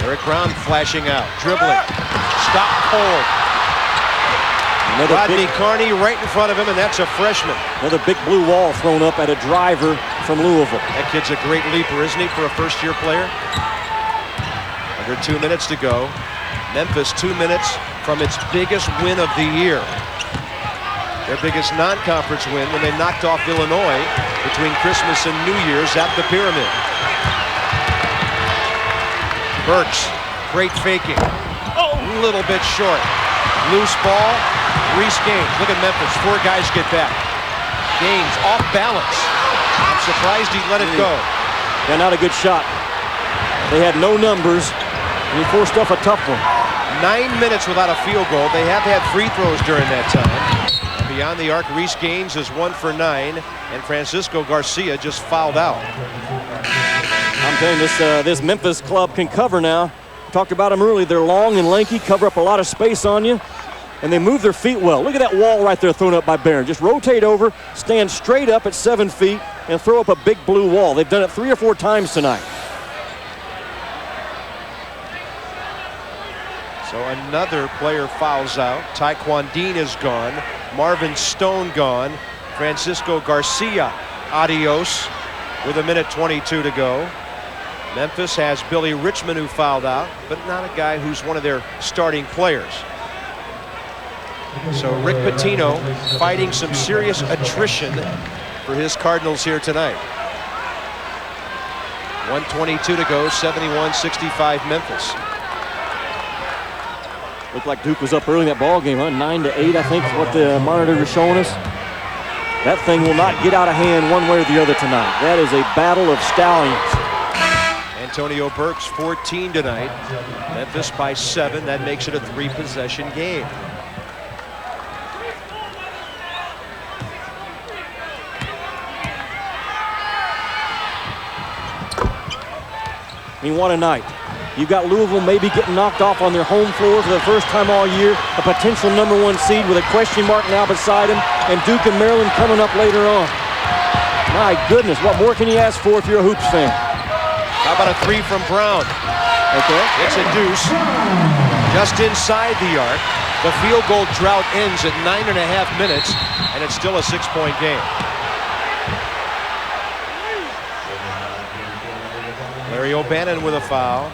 S1: Eric Brown flashing out, dribbling, stop cold. Rodney Carney right in front of him, and that's a freshman.
S2: Another big blue wall thrown up at a driver from Louisville.
S1: That kid's a great leaper, isn't he, for a first-year player? Under 2 minutes to go. Memphis 2 minutes from its biggest win of the year. Their biggest non-conference win when they knocked off Illinois between Christmas and New Year's at the Pyramid. Burks, great faking. A little bit short. Loose ball. Reese Gaines. Look at Memphis. 4 guys get back. Gaines off balance. I'm surprised he let it go.
S2: Yeah, not a good shot. They had no numbers, and he forced off a tough one.
S1: 9 minutes without a field goal. They have had free throws during that time. Beyond the arc, Reese Gaines is 1 for 9, and Francisco Garcia just fouled out.
S2: I'm telling you, this Memphis club can cover now. Talked about them early. They're long and lanky, cover up a lot of space on you, and they move their feet well. Look at that wall right there thrown up by Barron. Just rotate over, stand straight up at 7 feet, and throw up a big blue wall. They've done it 3 or 4 times tonight.
S1: So another player fouls out. Taekwon Dean is gone. Marvin Stone gone. Francisco Garcia, adios, with 1:22 to go. Memphis has Billy Richmond, who fouled out, but not a guy who's one of their starting players. So Rick Pitino fighting some serious attrition for his Cardinals here tonight. 1:22 to go, 71-65 Memphis.
S2: Looked like Duke was up early in that ball game, huh? 9-8, I think, is what the monitor was showing us. That thing will not get out of hand one way or the other tonight. That is a battle of stallions.
S1: Antonio Burks, 14 tonight. Memphis by 7. That makes it a 3-possession game.
S2: I mean, what a night. You've got Louisville maybe getting knocked off on their home floor for the first time all year. A potential #1 seed with a question mark now beside him. And Duke and Maryland coming up later on. My goodness, what more can you ask for if you're a Hoops fan?
S1: How about a 3 from Brown?
S2: Okay.
S1: It's a deuce. Just inside the arc. The field goal drought ends at 9.5 minutes, and it's still a 6-point game. Larry O'Bannon with a foul.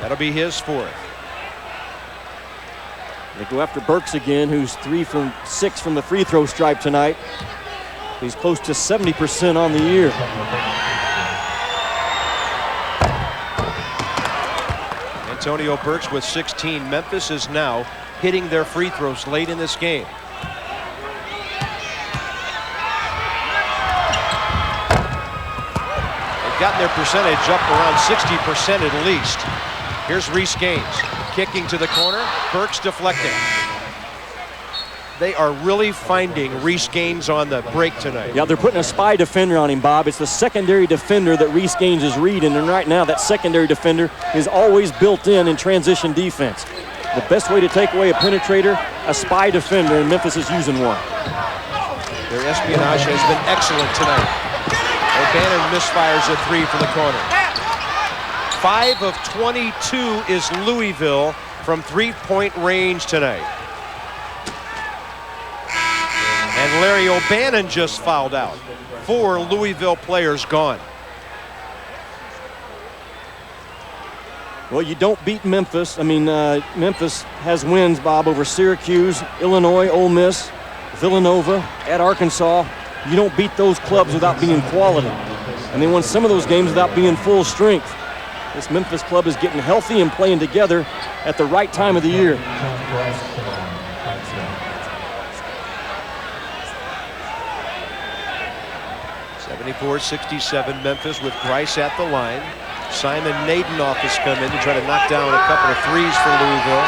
S1: That'll be his 4th.
S2: They go after Burks again, who's 3 from 6 from the free throw stripe tonight. He's close to 70% on the year.
S1: Antonio Burks with 16. Memphis is now hitting their free throws late in this game. They've gotten their percentage up around 60% at least. Here's Reese Gaines kicking to the corner. Burks deflecting. They are really finding Reese Gaines on the break tonight.
S2: Yeah, they're putting a spy defender on him, Bob. It's the secondary defender that Reese Gaines is reading, and right now that secondary defender is always built in transition defense. The best way to take away a penetrator, a spy defender, and Memphis is using one.
S1: Their espionage has been excellent tonight. O'Bannon misfires a 3 from the corner. 5 of 22 is Louisville from 3-point range tonight. And Larry O'Bannon just fouled out. 4 Louisville players gone.
S2: Well, you don't beat Memphis. I mean, Memphis has wins, Bob, over Syracuse, Illinois, Ole Miss, Villanova, at Arkansas. You don't beat those clubs without being quality. And they won some of those games without being full strength. This Memphis club is getting healthy and playing together at the right time of the year.
S1: (74-67) Memphis with Grice at the line. Simon Nadenoff has come in to try to knock down a couple of threes for Louisville.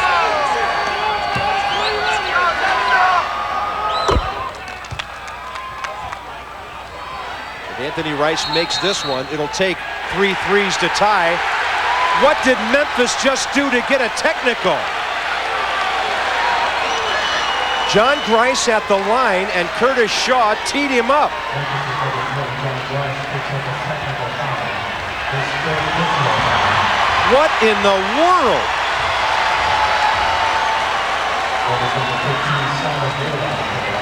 S1: If Anthony Rice makes this one, it'll take 3 threes to tie. What did Memphis just do to get a technical? John Grice at the line, and Curtis Shaw teed him up. What in the world?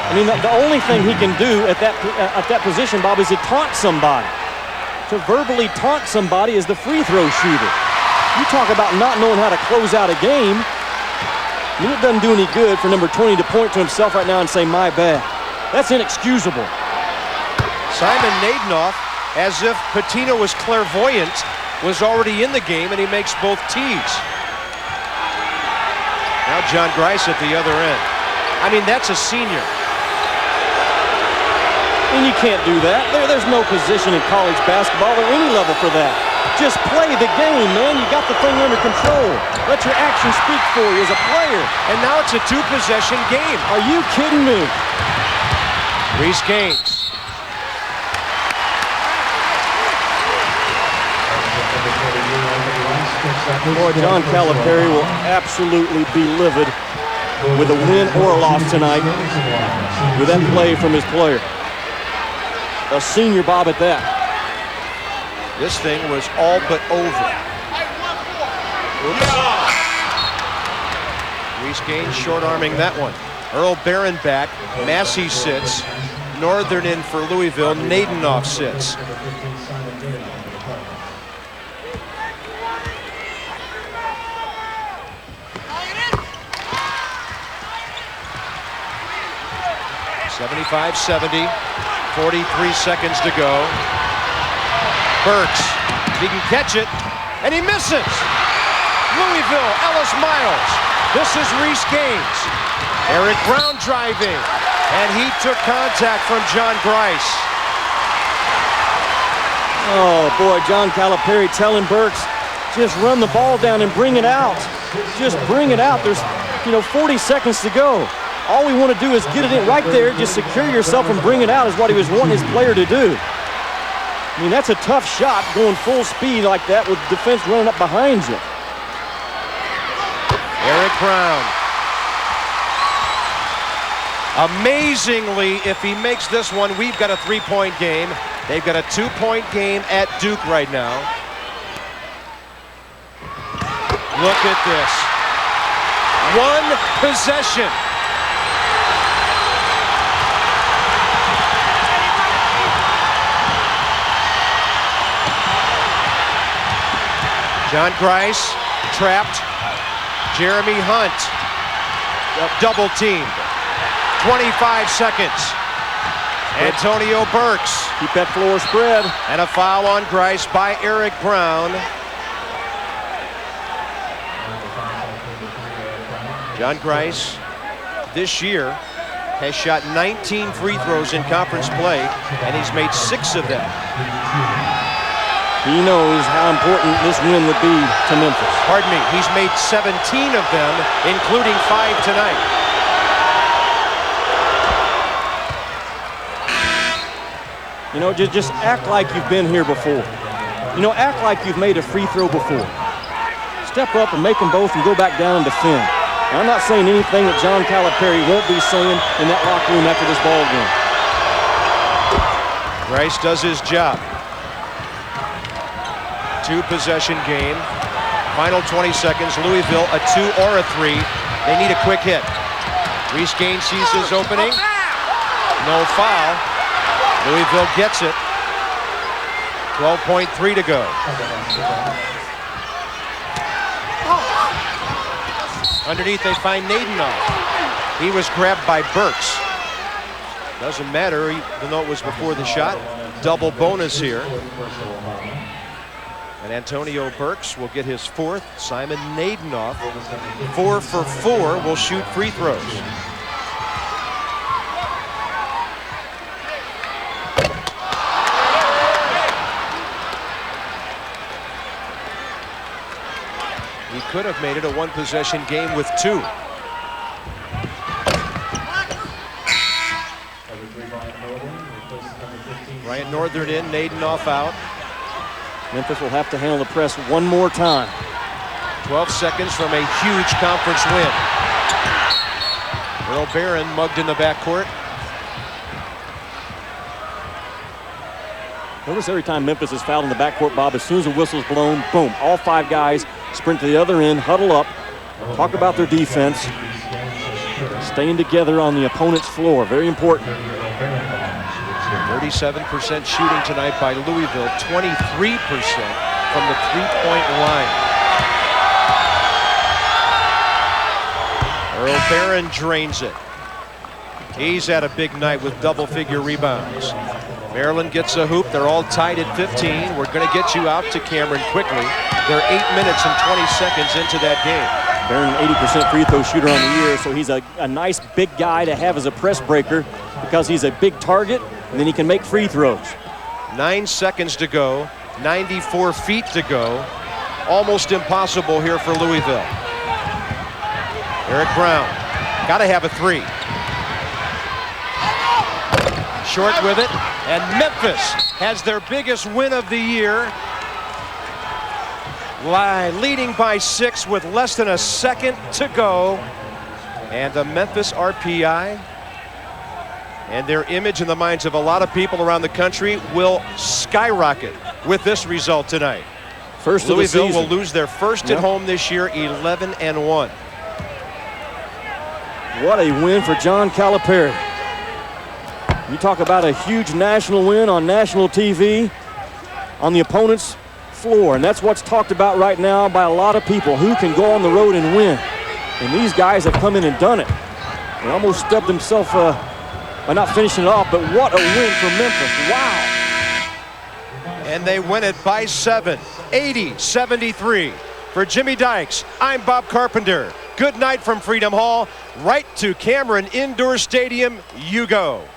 S2: I mean, the only thing he can do at that position, Bob, is to taunt somebody. To verbally taunt somebody as the free throw shooter. You talk about not knowing how to close out a game. I mean, it doesn't do any good for number 20 to point to himself right now and say, my bad. That's inexcusable.
S1: Simon Nadenoff, as if Pitino was clairvoyant, was already in the game, and he makes both tees. Now John Grice at the other end. I mean, that's a senior.
S2: And you can't do that. There's no position in college basketball or any level for that. Just play the game, man. You got the thing under control. Let your actions speak for you as a player.
S1: And now it's a two-possession game.
S2: Are you kidding me?
S1: Reese Gaines.
S2: Boy, John Calipari will absolutely be livid with a win or a loss tonight with that play from his player. A senior, Bob, at that.
S1: This thing was all but over. Oops. Reese Gaines short-arming that one. Earl Barron back. Massie sits. Northern in for Louisville. Nadenoff sits. (75-70). 43 seconds to go. Burks, he can catch it, and he misses. Louisville, Ellis Miles. This is Reese Gaines. Eric Brown driving, and he took contact from John Grice.
S2: Oh, boy, John Calipari telling Burks, just run the ball down and bring it out. Just bring it out. There's, 40 seconds to go. All we want to do is get it in right there. Just secure yourself and bring it out is what he was wanting his player to do. I mean, that's a tough shot going full speed like that with defense running up behind you.
S1: Eric Brown. Amazingly, if he makes this one, we've got a three-point game. They've got a two-point game at Duke right now. Look at this. One possession. John Grice trapped. Jeremy Hunt double teamed. 25 seconds. Antonio Burks.
S2: Keep that floor spread.
S1: And a foul on Grice by Eric Brown. John Grice this year has shot 19 free throws in conference play, and he's made 6 of them.
S2: He knows how important this win would be to Memphis.
S1: Pardon me, he's made 17 of them, including 5 tonight.
S2: Just act like you've been here before. Act like you've made a free throw before. Step up and make them both and go back down and defend. Now, I'm not saying anything that John Calipari won't be saying in that locker room after this ball game.
S1: Grice does his job. Two-possession game. Final 20 seconds. Louisville, a 2 or a 3. They need a quick hit. Reese Gaines sees his opening. No foul. Louisville gets it. 12.3 to go. Underneath, they find Nadenoff. He was grabbed by Burks. Doesn't matter, even though it was before the shot. Double bonus here. And Antonio Burks will get his 4th. Simon Nadenoff, 4 for 4, will shoot free throws. He could have made it a one-possession game with 2. Bryant Northern in, Nadenoff out.
S2: Memphis will have to handle the press one more time.
S1: 12 seconds from a huge conference win. Earl Barron mugged in the backcourt.
S2: Notice every time Memphis is fouled in the backcourt, Bob, as soon as the whistle's blown, boom, all 5 guys sprint to the other end, huddle up, talk about their defense. Staying together on the opponent's floor, very important.
S1: 37% shooting tonight by Louisville, 23% from the three-point line. Earl Barron drains it. He's had a big night with double-figure rebounds. Maryland gets a hoop. They're all tied at 15. We're going to get you out to Cameron quickly. They're 8 minutes and 20 seconds into that game.
S2: Barron, 80% free throw shooter on the year, so he's a nice big guy to have as a press breaker because he's a big target, and then he can make free throws.
S1: 9 seconds to go, 94 feet to go. Almost impossible here for Louisville. Eric Brown, got to have a three. Short with it, and Memphis has their biggest win of the year. Leading by 6 with less than a second to go. And the Memphis RPI and their image in the minds of a lot of people around the country will skyrocket with this result tonight.
S2: First of the season.
S1: Louisville will lose their first at home this year, 11-1.
S2: What a win for John Calipari. You talk about a huge national win on national TV on the opponent's floor, and that's what's talked about right now by a lot of people. Who can go on the road and win? And these guys have come in and done it. They almost stubbed themselves by not finishing it off, but what a win for Memphis. Wow.
S1: And they win it by 7, 80-73. For Jimmy Dykes, I'm Bob Carpenter. Good night from Freedom Hall. Right to Cameron Indoor Stadium you go.